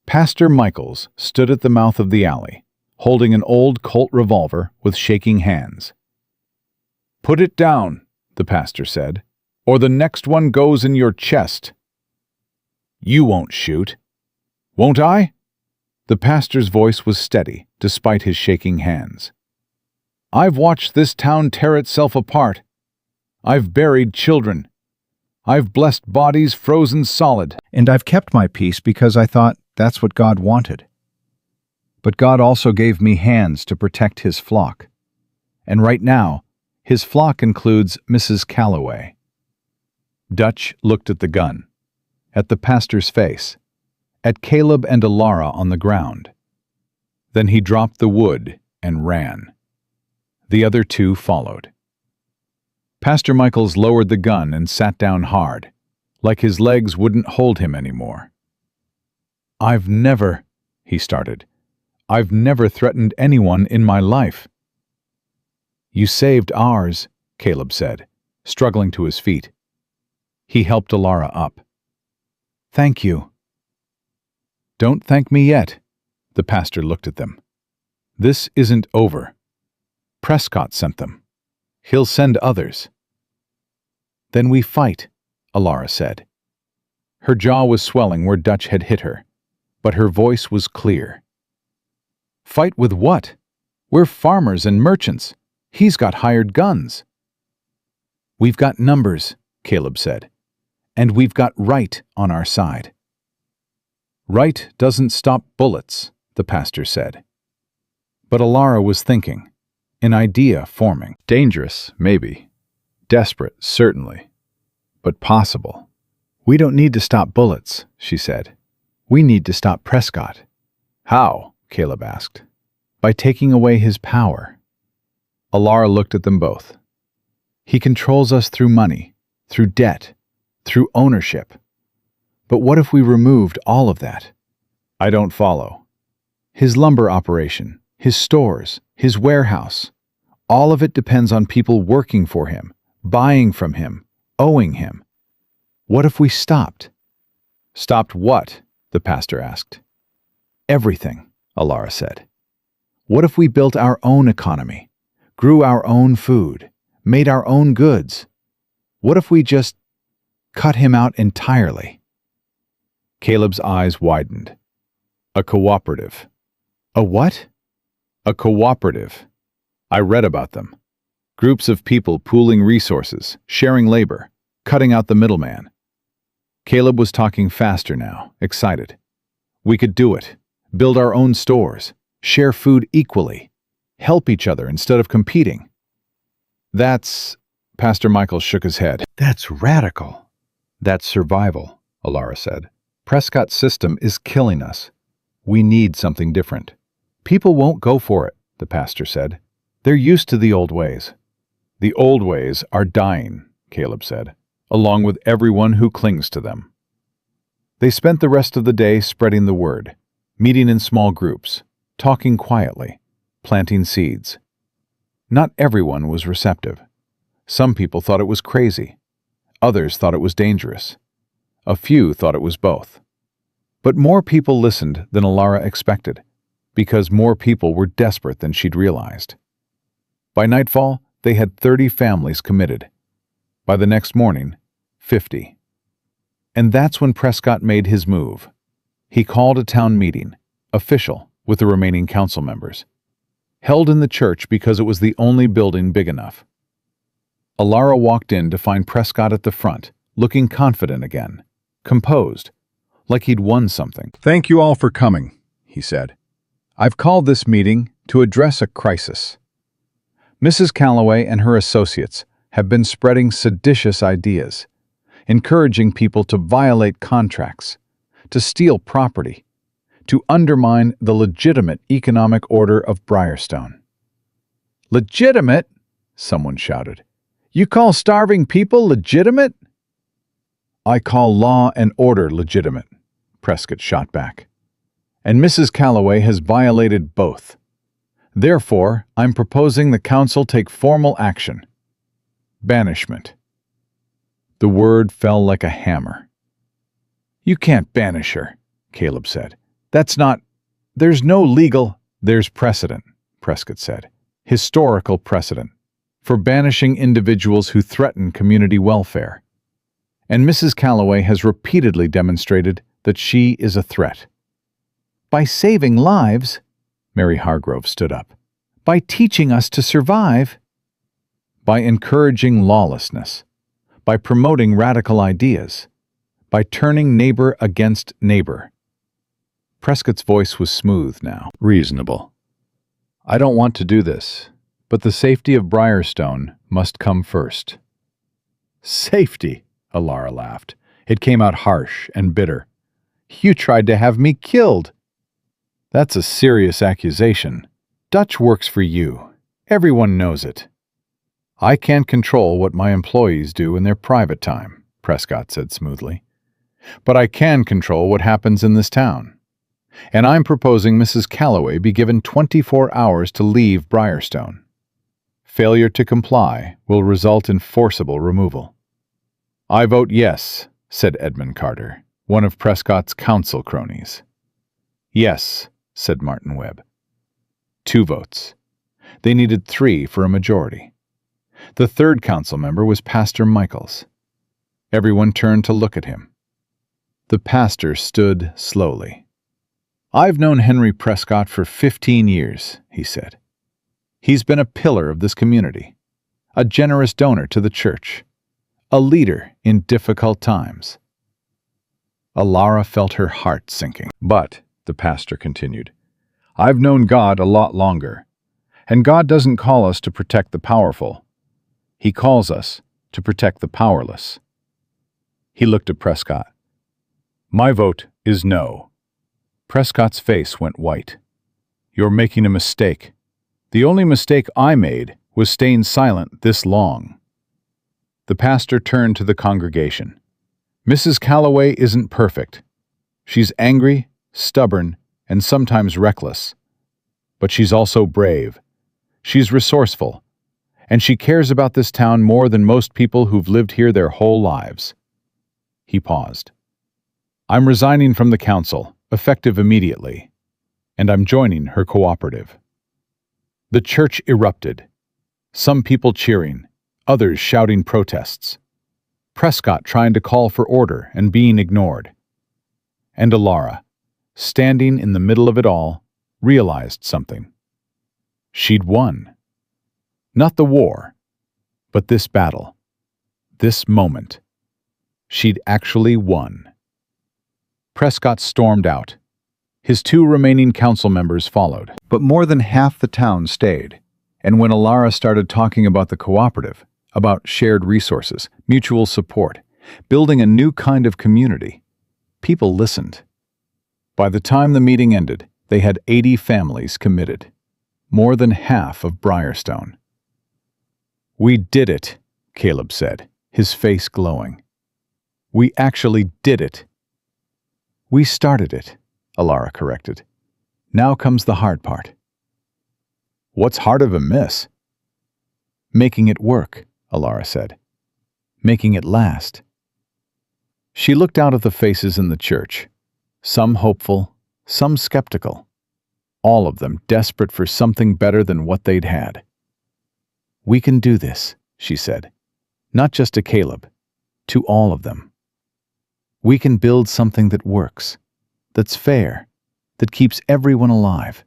S1: Pastor Michaels stood at the mouth of the alley, holding an old Colt revolver with shaking hands. "Put it down," the pastor said, "or the next one goes in your chest." "You won't shoot." "Won't I?" The pastor's voice was steady, despite his shaking hands. "I've watched this town tear itself apart. I've buried children. I've blessed bodies frozen solid. And I've kept my peace because I thought that's what God wanted. But God also gave me hands to protect his flock. And right now, his flock includes Mrs. Callaway." Dutch looked at the gun, at the pastor's face, at Caleb and Alara on the ground. Then he dropped the wood and ran. The other 2 followed. Pastor Michaels lowered the gun and sat down hard, like his legs wouldn't hold him anymore. "I've never," he started, "I've never threatened anyone in my life." "You saved ours," Caleb said, struggling to his feet. He helped Alara up. "Thank you." "Don't thank me yet." The pastor looked at them. "This isn't over. Prescott sent them. He'll send others." "Then we fight," Alara said. Her jaw was swelling where Dutch had hit her, but her voice was clear. "Fight with what? We're farmers and merchants. He's got hired guns." "We've got numbers," Caleb said. "And we've got right on our side." "Right doesn't stop bullets," the pastor said. But Alara was thinking, an idea forming. Dangerous, maybe. Desperate, certainly. But possible. "We don't need to stop bullets," she said. "We need to stop Prescott." "How?" Caleb asked. "By taking away his power." Alara looked at them both. "He controls us through money, through debt, through ownership. But what if we removed all of that?" "I don't follow." "His lumber operation, his stores, his warehouse. All of it depends on people working for him, buying from him, owing him. What if we stopped?" "Stopped what?" the pastor asked. "Everything," Alara said. "What if we built our own economy, grew our own food, made our own goods? What if we just cut him out entirely?" Caleb's eyes widened. "A cooperative." "A what?" "A cooperative. I read about them. Groups of people pooling resources, sharing labor, cutting out the middleman." Caleb was talking faster now, excited. "We could do it. Build our own stores, share food equally, help each other instead of competing." "That's..." Pastor Michael shook his head. "That's radical." "That's survival," Alara said. "Prescott's system is killing us. We need something different." "People won't go for it," the pastor said. "They're used to the old ways." "The old ways are dying," Caleb said, "along with everyone who clings to them." They spent the rest of the day spreading the word, meeting in small groups, talking quietly, planting seeds. Not everyone was receptive. Some people thought it was crazy. Others thought it was dangerous. A few thought it was both. But more people listened than Alara expected, because more people were desperate than she'd realized. By nightfall, they had 30 families committed. By the next morning, 50. And that's when Prescott made his move. He called a town meeting, official, with the remaining council members. Held in the church because it was the only building big enough. Alara walked in to find Prescott at the front, looking confident again, composed, like he'd won something. "Thank you all for coming," he said. "I've called this meeting to address a crisis. Mrs. Callaway and her associates have been spreading seditious ideas, encouraging people to violate contracts, to steal property, to undermine the legitimate economic order of Briarstone." "Legitimate?" someone shouted. "You call starving people legitimate?" "I call law and order legitimate," Prescott shot back. "And Mrs. Callaway has violated both. Therefore, I'm proposing the council take formal action. Banishment." The word fell like a hammer. "You can't banish her," Caleb said. "That's not... There's no legal..." "There's precedent," Prescott said. "Historical precedent for banishing individuals who threaten community welfare. And Mrs. Callaway has repeatedly demonstrated that she is a threat." "By saving lives," Mary Hargrove stood up. "By teaching us to survive." "By encouraging lawlessness. By promoting radical ideas. By turning neighbor against neighbor." Prescott's voice was smooth now, reasonable. "I don't want to do this, but the safety of Briarstone must come first." "Safety?" Alara laughed. It came out harsh and bitter. "You tried to have me killed." "That's a serious accusation. Dutch works for you. Everyone knows it." "I can't control what my employees do in their private time," Prescott said smoothly. "But I can control what happens in this town. And I'm proposing Mrs. Callaway be given 24 hours to leave Briarstone. Failure to comply will result in forcible removal." "I vote yes," said Edmund Carter, one of Prescott's council cronies. "Yes," said Martin Webb. 2 votes. They needed 3 for a majority. The third council member was Pastor Michaels. Everyone turned to look at him. The pastor stood slowly. "I've known Henry Prescott for 15 years, he said. He's been a pillar of this community, a generous donor to the church, a leader in difficult times. Alara felt her heart sinking. But, the pastor continued, I've known God a lot longer, and God doesn't call us to protect the powerful. He calls us to protect the powerless. He looked at Prescott. My vote is no. Prescott's face went white. You're making a mistake. The only mistake I made was staying silent this long. The pastor turned to the congregation. Mrs. Callaway isn't perfect. She's angry, stubborn, and sometimes reckless. But she's also brave. She's resourceful. And she cares about this town more than most people who've lived here their whole lives. He paused. I'm resigning from the council, effective immediately, and I'm joining her cooperative. The church erupted. Some people cheering, others shouting protests. Prescott trying to call for order and being ignored. And Alara, standing in the middle of it all, realized something. She'd won. Not the war, but this battle, this moment. She'd actually won. Prescott stormed out. His 2 remaining council members followed. But more than half the town stayed. And when Alara started talking about the cooperative, about shared resources, mutual support, building a new kind of community, people listened. By the time the meeting ended, they had 80 families committed, more than half of Briarstone. We did it, Caleb said, his face glowing. We actually did it. We started it, Alara corrected. Now comes the hard part. What's hard of a miss? Making it work, Alara said. Making it last. She looked out at the faces in the church, some hopeful, some skeptical, all of them desperate for something better than what they'd had. We can do this, she said, not just to Caleb, to all of them. We can build something that works, that's fair, that keeps everyone alive.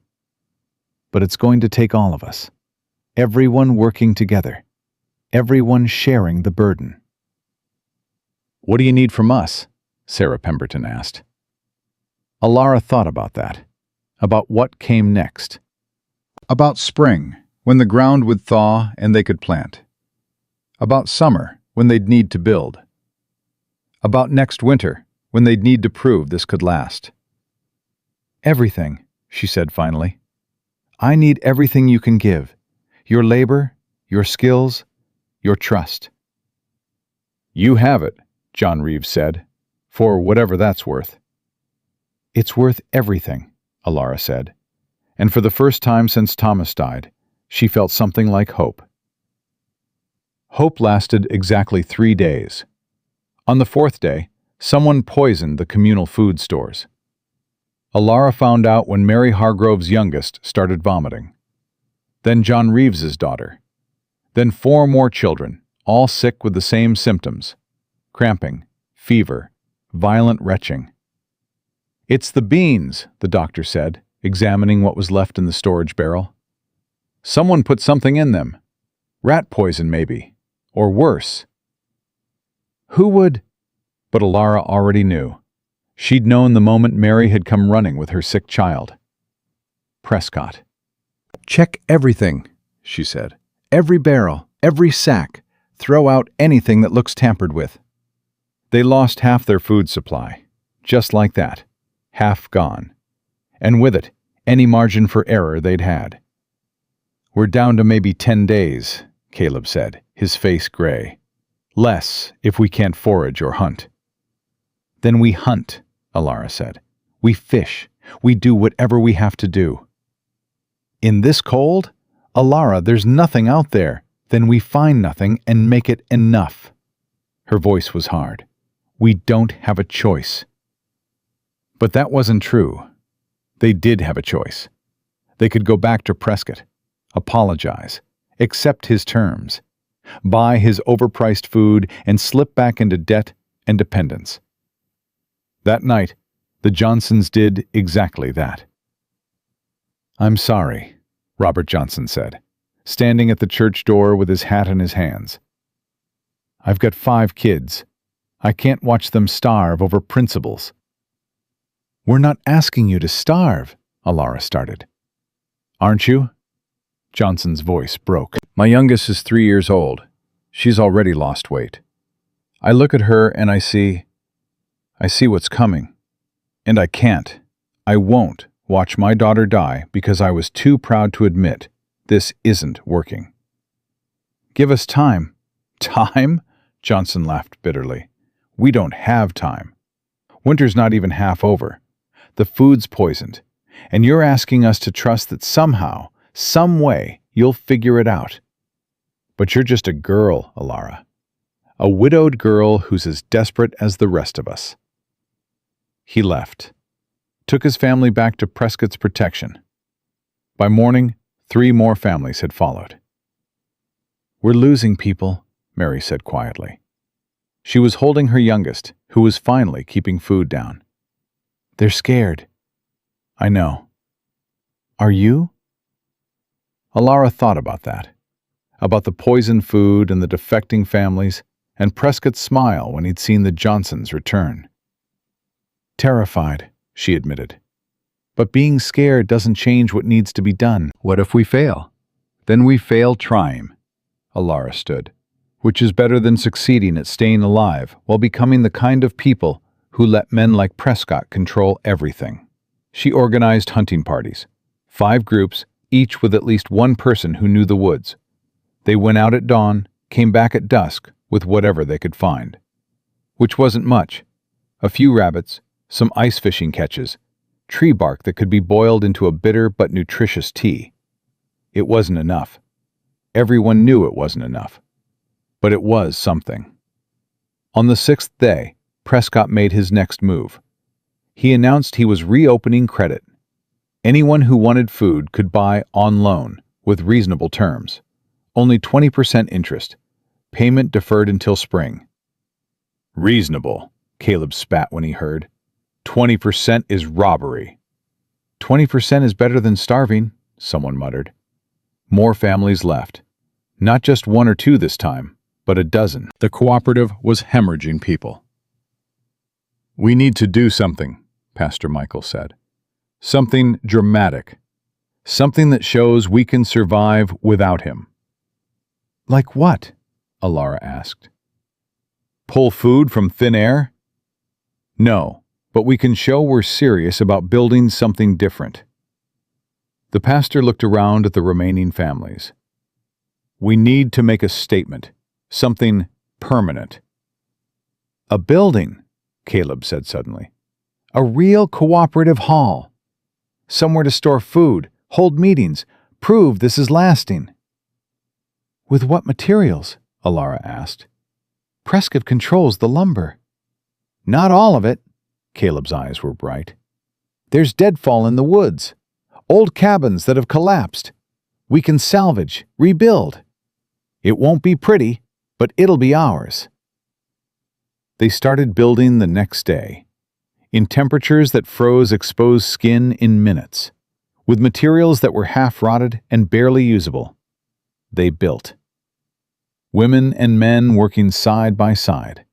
S1: But it's going to take all of us, everyone working together, everyone sharing the burden. What do you need from us? Sarah Pemberton asked. Alara thought about that, about what came next. About spring, when the ground would thaw and they could plant. About summer, when they'd need to build. About next winter, when they'd need to prove this could last. Everything, she said finally. I need everything you can give. Your labor, your skills, your trust. You have it, John Reeves said, for whatever that's worth. It's worth everything, Alara said, and for the first time since Thomas died, she felt something like hope. Hope lasted exactly 3 days. On the 4th day, someone poisoned the communal food stores. Alara found out when Mary Hargrove's youngest started vomiting. Then John Reeves's daughter. Then 4 more children, all sick with the same symptoms: cramping, fever, violent retching. It's the beans, the doctor said, examining what was left in the storage barrel. Someone put something in them. Rat poison, maybe. Or worse. Who would? But Alara already knew. She'd known the moment Mary had come running with her sick child. Prescott. Check everything, she said. Every barrel, every sack. Throw out anything that looks tampered with. They lost half their food supply. Just like that. Half gone. And with it, any margin for error they'd had. We're down to maybe 10 days, Caleb said, his face gray. Less if we can't forage or hunt. Then we hunt, Alara said. We fish. We do whatever we have to do. In this cold? Alara, there's nothing out there. Then we find nothing and make it enough. Her voice was hard. We don't have a choice. But that wasn't true. They did have a choice. They could go back to Prescott, apologize, accept his terms, buy his overpriced food, and slip back into debt and dependence. That night, the Johnsons did exactly that. I'm sorry, Robert Johnson said, standing at the church door with his hat in his hands. I've got 5 kids. I can't watch them starve over principles." "We're not asking you to starve," Alara started. "Aren't you?" Johnson's voice broke. "My youngest is 3 years old. She's already lost weight. I look at her and I see what's coming. And I can't, I won't watch my daughter die because I was too proud to admit this isn't working." "Give us time." "Time?" Johnson laughed bitterly. "We don't have time. Winter's not even half over. The food's poisoned. And you're asking us to trust that somehow, some way, you'll figure it out. But you're just a girl, Alara. A widowed girl who's as desperate as the rest of us." He left, took his family back to Prescott's protection. By morning, 3 more families had followed. "We're losing people," Mary said quietly. She was holding her youngest, who was finally keeping food down. "They're scared." "I know." "Are you?" Alara thought about that, about the poisoned food and the defecting families, and Prescott's smile when he'd seen the Johnsons return. "Terrified," she admitted. "But being scared doesn't change what needs to be done."
S2: "What if we fail?" "Then we fail trying," Alara stood, "which is better than succeeding at staying alive while becoming the kind of people who let men like Prescott control everything." She organized hunting parties, 5 groups, each with at least one person who knew the woods. They went out at dawn, came back at dusk with whatever they could find. Which wasn't much. A few rabbits, some ice fishing catches, tree bark that could be boiled into a bitter but nutritious tea. It wasn't enough. Everyone knew it wasn't enough. But it was something. On the 6th day, Prescott made his next move. He announced he was reopening credit. Anyone who wanted food could buy on loan, with reasonable terms. Only 20% interest. Payment deferred until spring. "Reasonable," Caleb spat when he heard. 20% is robbery." "20% is better than starving," someone muttered. More families left. Not just 1 or 2 this time, but a dozen. The cooperative was hemorrhaging people. "We need to do something," Pastor Michael said. "Something dramatic. Something that shows we can survive without him." "Like what?" Alara asked. "Pull food from thin air?" "No. But we can show we're serious about building something different." The pastor looked around at the remaining families. "We need to make a statement, something permanent." "A building," Caleb said suddenly. "A real cooperative hall. Somewhere to store food, hold meetings, prove this is lasting." "With what materials?" Alara asked. "Prescott controls the lumber." "Not all of it." Caleb's eyes were bright. "There's deadfall in the woods, old cabins that have collapsed. We can salvage, rebuild. It won't be pretty, but it'll be ours." They started building the next day, in temperatures that froze exposed skin in minutes, with materials that were half-rotted and barely usable. They built. Women and men working side by side.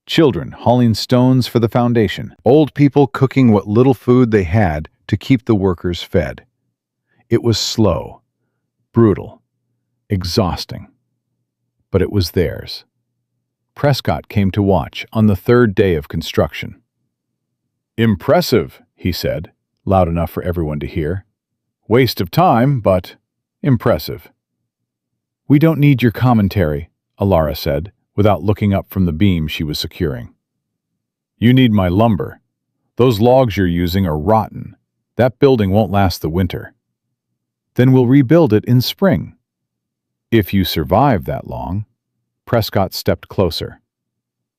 S2: Children hauling stones for the foundation. Old people cooking what little food they had to keep the workers fed. It was slow, brutal, exhausting. But it was theirs. Prescott came to watch on the 3rd day of construction. "Impressive," he said, loud enough for everyone to hear. "Waste of time, but impressive." "We don't need your commentary," Alara said, without looking up from the beam she was securing. "You need my lumber. Those logs you're using are rotten. That building won't last the winter." "Then we'll rebuild it in spring." "If you survive that long." Prescott stepped closer.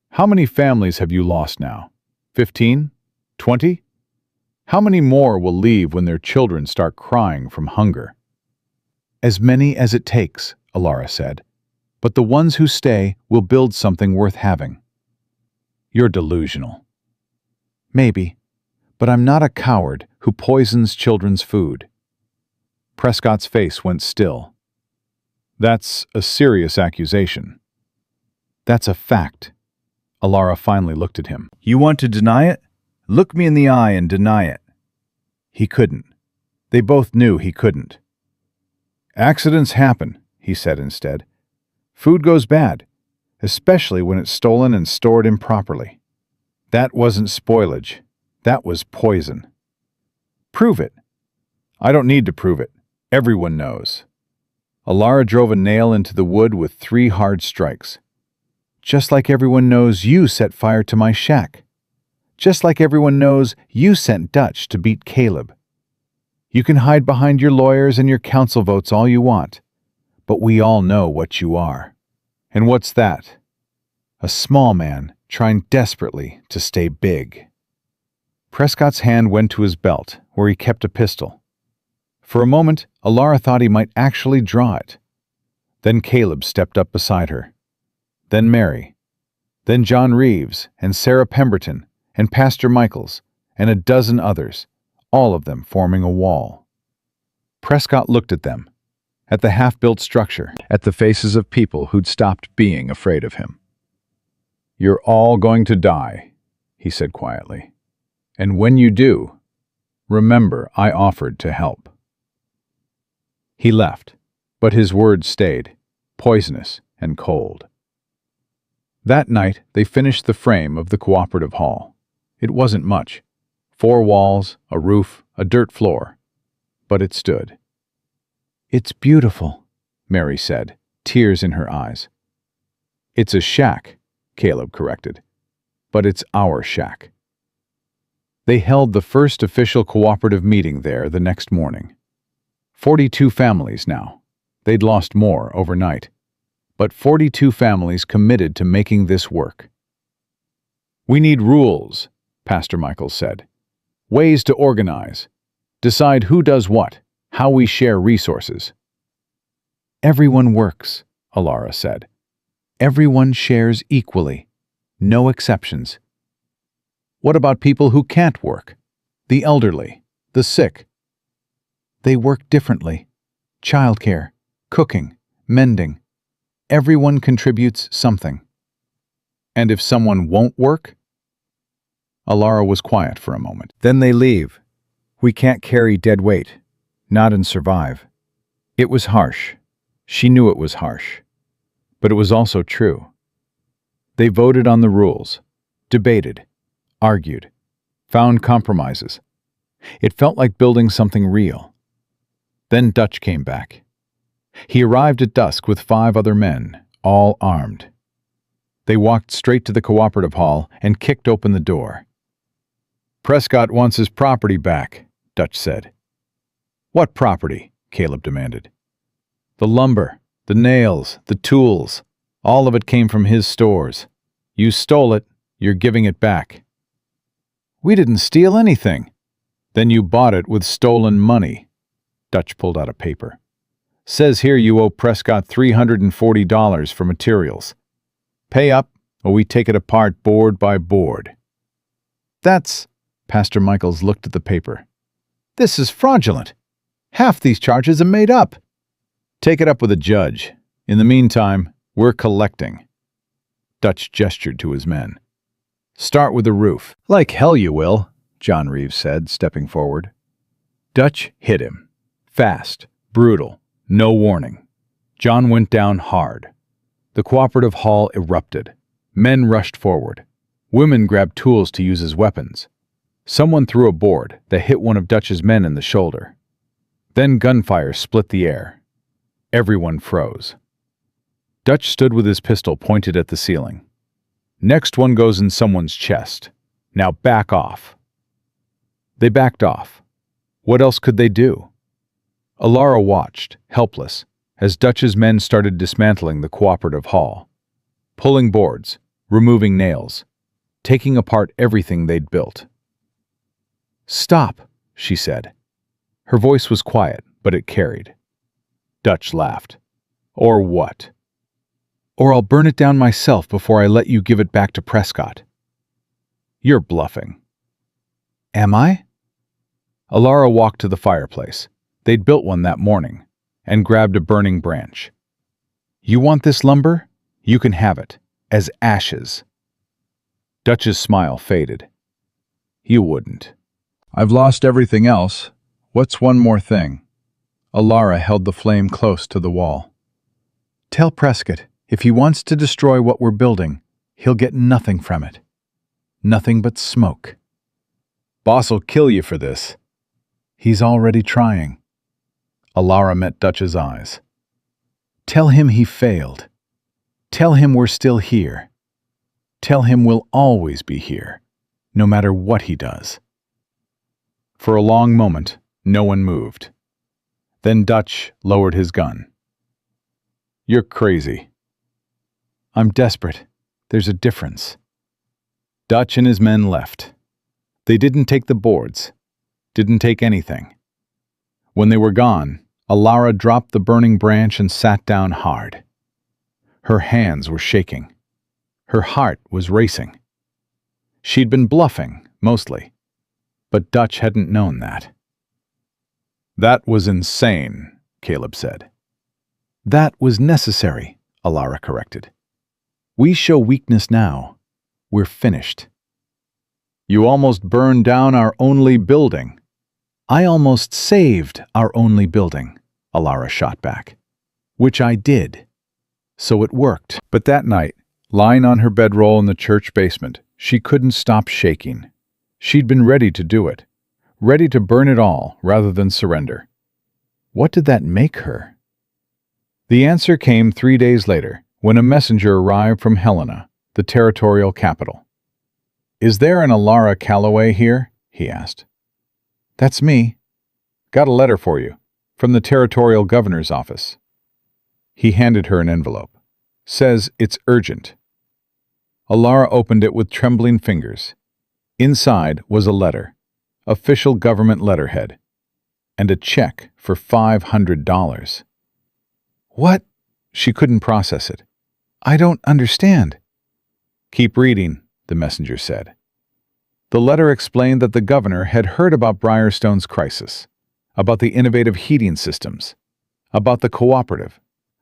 S2: "How many families have you lost now? 15? 20? How many more will leave when their children start crying from hunger?" "As many as it takes," Alara said. "But the ones who stay will build something worth having." "You're delusional." "Maybe, but I'm not a coward who poisons children's food." Prescott's face went still. "That's a serious accusation." That's a fact. Alara finally looked at him. You want to deny it? Look me in the eye and deny it. He couldn't. They both knew he couldn't. Accidents happen, he said instead. Food goes bad, especially when it's stolen and stored improperly. That wasn't spoilage. That was poison. Prove it. I don't need to prove it. Everyone knows. Alara drove a nail into the wood with 3 hard strikes. Just like everyone knows you set fire to my shack. Just like everyone knows you sent Dutch to beat Caleb. You can hide behind your lawyers and your council votes all you want, but we all know what you are. And what's that? A small man trying desperately to stay big. Prescott's hand went to his belt, where he kept a pistol. For a moment, Alara thought he might actually draw it. Then Caleb stepped up beside her. Then Mary. Then John Reeves and Sarah Pemberton and Pastor Michaels and a dozen others, all of them forming a wall. Prescott looked at them, at the half-built structure, at the faces of people who'd stopped being afraid of him. You're all going to die, he said quietly. And when you do, remember I offered to help. He left, but his words stayed, poisonous and cold. That night, they finished the frame of the cooperative hall. It wasn't much. 4 walls, a roof, a dirt floor. But it stood. It's beautiful, Mary said, tears in her eyes. It's a shack, Caleb corrected. But it's our shack. They held the first official cooperative meeting there the next morning. 42 families now. They'd lost more overnight. But 42 families committed to making this work. We need rules, Pastor Michaels said. Ways to organize. Decide who does what, how we share resources. Everyone works, Alara said. Everyone shares equally. No exceptions. What about people who can't work? The elderly, the sick? They work differently. Childcare, cooking, mending. Everyone contributes something. And if someone won't work? Alara was quiet for a moment. Then they leave. We can't carry dead weight. Not and survive. It was harsh. She knew it was harsh. But it was also true. They voted on the rules, debated, argued, found compromises. It felt like building something real. Then Dutch came back. He arrived at dusk with 5 other men, all armed. They walked straight to the cooperative hall and kicked open the door. Prescott wants his property back, Dutch said. What property? Caleb demanded. The lumber, the nails, the tools, all of it came from his stores. You stole it, you're giving it back. We didn't steal anything. Then you bought it with stolen money. Dutch pulled out a paper. Says here you owe Prescott $340 for materials. Pay up, or we take it apart board by board. That's... Pastor Michaels looked at the paper. This is fraudulent. Half these charges are made up. Take it up with a judge. In the meantime, we're collecting. Dutch gestured to his men. Start with the roof. Like hell you will, John Reeves said, stepping forward. Dutch hit him. Fast, brutal, no warning. John went down hard. The cooperative hall erupted. Men rushed forward. Women grabbed tools to use as weapons. Someone threw a board that hit one of Dutch's men in the shoulder. Then gunfire split the air. Everyone froze. Dutch stood with his pistol pointed at the ceiling. Next one goes in someone's chest. Now back off. They backed off. What else could they do? Alara watched, helpless, as Dutch's men started dismantling the cooperative hall. Pulling boards, removing nails, taking apart everything they'd built. Stop, she said. Her voice was quiet, but it carried. Dutch laughed. Or what? Or I'll burn it down myself before I let you give it back to Prescott. You're bluffing. Am I? Alara walked to the fireplace. They'd built one that morning, and grabbed a burning branch. You want this lumber? You can have it, as ashes. Dutch's smile faded. You wouldn't. I've lost everything else. What's one more thing? Alara held the flame close to the wall. Tell Prescott, if he wants to destroy what we're building, he'll get nothing from it. Nothing but smoke. Boss'll kill you for this. He's already trying. Alara met Dutch's eyes. Tell him he failed. Tell him we're still here. Tell him we'll always be here, no matter what he does. For a long moment, no one moved. Then Dutch lowered his gun. You're crazy. I'm desperate. There's a difference. Dutch and his men left. They didn't take the boards, didn't take anything. When they were gone, Alara dropped the burning branch and sat down hard. Her hands were shaking. Her heart was racing. She'd been bluffing, mostly, but Dutch hadn't known that. That was insane, Caleb said. That was necessary, Alara corrected. We show weakness now. We're finished. You almost burned down our only building. I almost saved our only building, Alara shot back. Which I did. So it worked. But that night, lying on her bedroll in the church basement, she couldn't stop shaking. She'd been ready to do it. Ready to burn it all rather than surrender. What did that make her? The answer came 3 days later, when a messenger arrived from Helena, the territorial capital. Is there an Alara Callaway here? He asked. That's me. Got a letter for you, from the territorial governor's office. He handed her an envelope. Says it's urgent. Alara opened it with trembling fingers. Inside was a letter, official government letterhead, and a check for $500. What? She couldn't process it. I don't understand. Keep reading, the messenger said. The letter explained that the governor had heard about Briarstone's crisis, about the innovative heating systems, about the cooperative,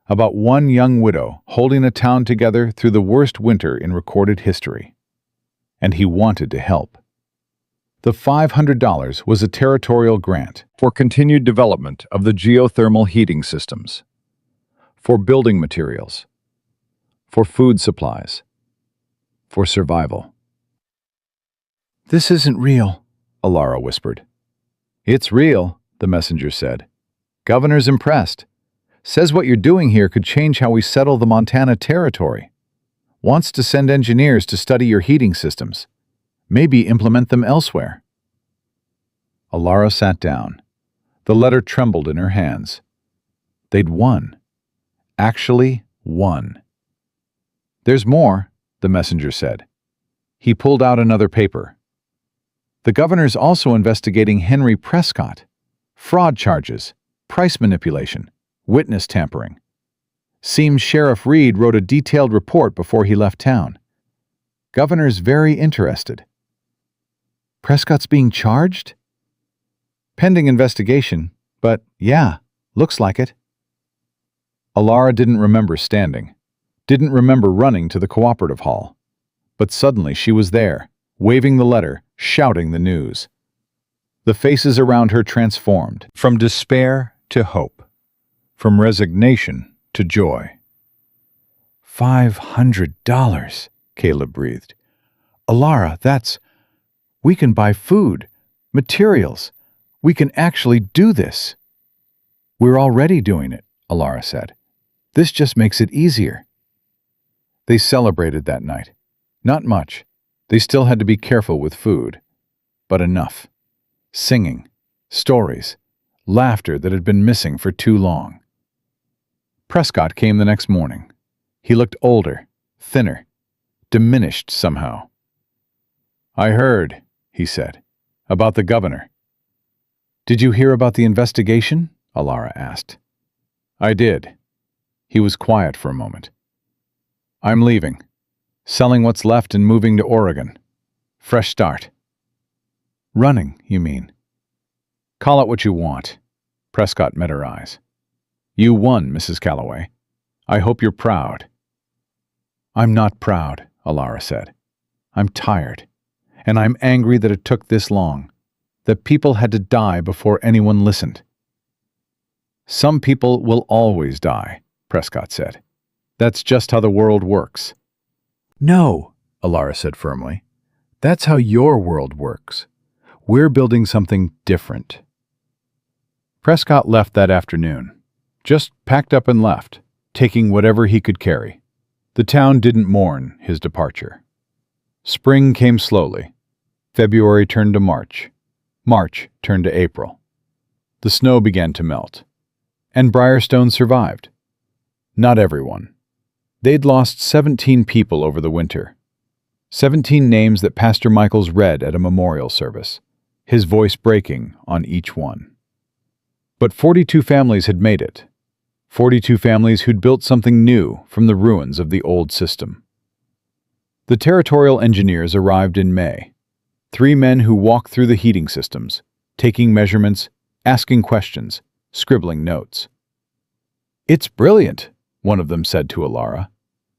S2: about one young widow holding a town together through the worst winter in recorded history. And he wanted to help. The $500 was a territorial grant for continued development of the geothermal heating systems, for building materials, for food supplies, for survival. This isn't real, Alara whispered. It's real, the messenger said. Governor's impressed. Says what you're doing here could change how we settle the Montana territory. Wants to send engineers to study your heating systems. Maybe implement them elsewhere. Alara sat down. The letter trembled in her hands. They'd won. Actually won. There's more, the messenger said. He pulled out another paper. The governor's also investigating Henry Prescott. Fraud charges, price manipulation, witness tampering. Seems Sheriff Reed wrote a detailed report before he left town. Governor's very interested. Prescott's being charged? Pending investigation, but yeah, looks like it. Alara didn't remember standing, didn't remember running to the cooperative hall. But suddenly she was there, waving the letter, shouting the news. The faces around her transformed, from despair to hope, from resignation to joy. $500, Caleb breathed. Alara, we can buy food, materials. We can actually do this. We're already doing it, Alara said. This just makes it easier. They celebrated that night. Not much. They still had to be careful with food. But enough. Singing, stories, laughter that had been missing for too long. Prescott came the next morning. He looked older, thinner, diminished somehow. I heard, he said, about the governor. Did you hear about the investigation? Alara asked. I did. He was quiet for a moment. I'm leaving. Selling what's left and moving to Oregon. Fresh start. Running, you mean? Call it what you want. Prescott met her eyes. You won, Mrs. Callaway. I hope you're proud. I'm not proud, Alara said. I'm tired, and I'm angry that it took this long, that people had to die before anyone listened. Some people will always die, Prescott said. That's just how the world works. No, Alara said firmly. That's how your world works. We're building something different. Prescott left that afternoon. Just packed up and left, taking whatever he could carry. The town didn't mourn his departure. Spring came slowly. February turned to March. March turned to April. The snow began to melt. And Briarstone survived. Not everyone. They'd lost 17 people over the winter. 17 names that Pastor Michaels read at a memorial service, his voice breaking on each one. But 42 families had made it. 42 families who'd built something new from the ruins of the old system. The territorial engineers arrived in May. 3 men who walked through the heating systems, taking measurements, asking questions, scribbling notes. "It's brilliant," one of them said to Alara.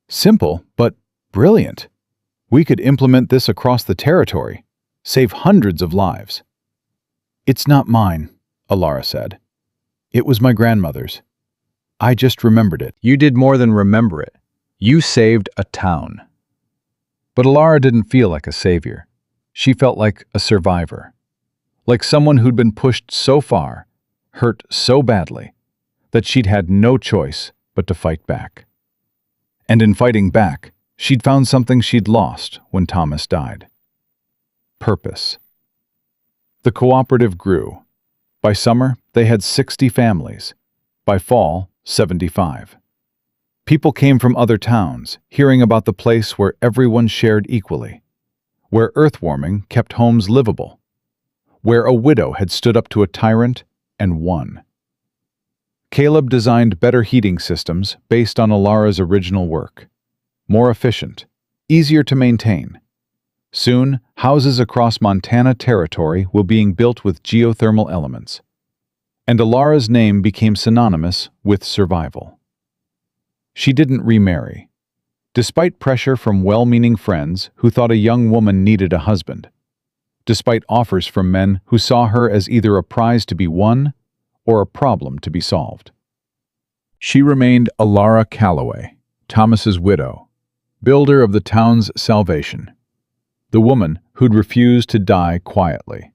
S2: "Simple, but brilliant. We could implement this across the territory, save hundreds of lives." "It's not mine," Alara said. "It was my grandmother's. I just remembered it." "You did more than remember it. You saved a town." But Alara didn't feel like a savior. She felt like a survivor. Like someone who'd been pushed so far, hurt so badly, that she'd had no choice but to fight back. And in fighting back, she'd found something she'd lost when Thomas died. Purpose. The cooperative grew. By summer, they had 60 families. By fall, 75. People came from other towns, hearing about the place where everyone shared equally, where earthwarming kept homes livable, where a widow had stood up to a tyrant and won. Caleb designed better heating systems based on Alara's original work. More efficient, easier to maintain. Soon, houses across Montana territory were being built with geothermal elements. And Alara's name became synonymous with survival. She didn't remarry. Despite pressure from well-meaning friends who thought a young woman needed a husband. Despite offers from men who saw her as either a prize to be won or a problem to be solved. She remained Alara Callaway, Thomas's widow, builder of the town's salvation. The woman who'd refused to die quietly.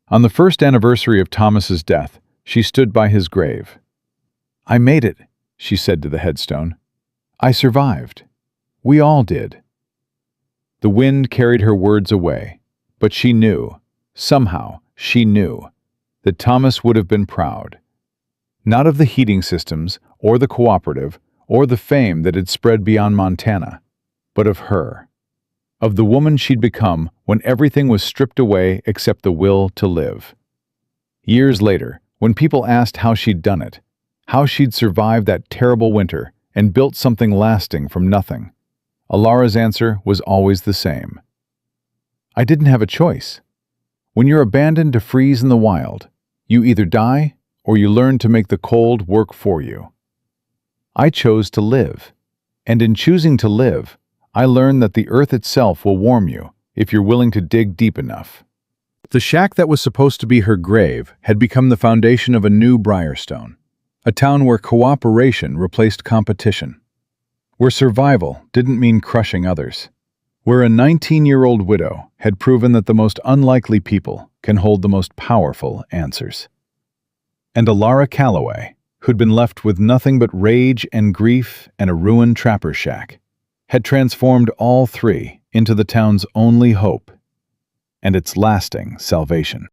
S2: On the first anniversary of Thomas's death, she stood by his grave. "I made it," she said to the headstone. "I survived. We all did." The wind carried her words away, but she knew, somehow she knew, that Thomas would have been proud. Not of the heating systems, or the cooperative, or the fame that had spread beyond Montana, but of her. Of the woman she'd become when everything was stripped away except the will to live. Years later, when people asked how she'd done it, how she'd survived that terrible winter and built something lasting from nothing, Alara's answer was always the same. "I didn't have a choice. When you're abandoned to freeze in the wild, you either die or you learn to make the cold work for you. I chose to live, and in choosing to live, I learned that the earth itself will warm you if you're willing to dig deep enough." The shack that was supposed to be her grave had become the foundation of a new Briarstone, a town where cooperation replaced competition, where survival didn't mean crushing others, where a 19-year-old widow had proven that the most unlikely people can hold the most powerful answers. And Alara Callaway, who'd been left with nothing but rage and grief and a ruined trapper shack, had transformed all three into the town's only hope and its lasting salvation.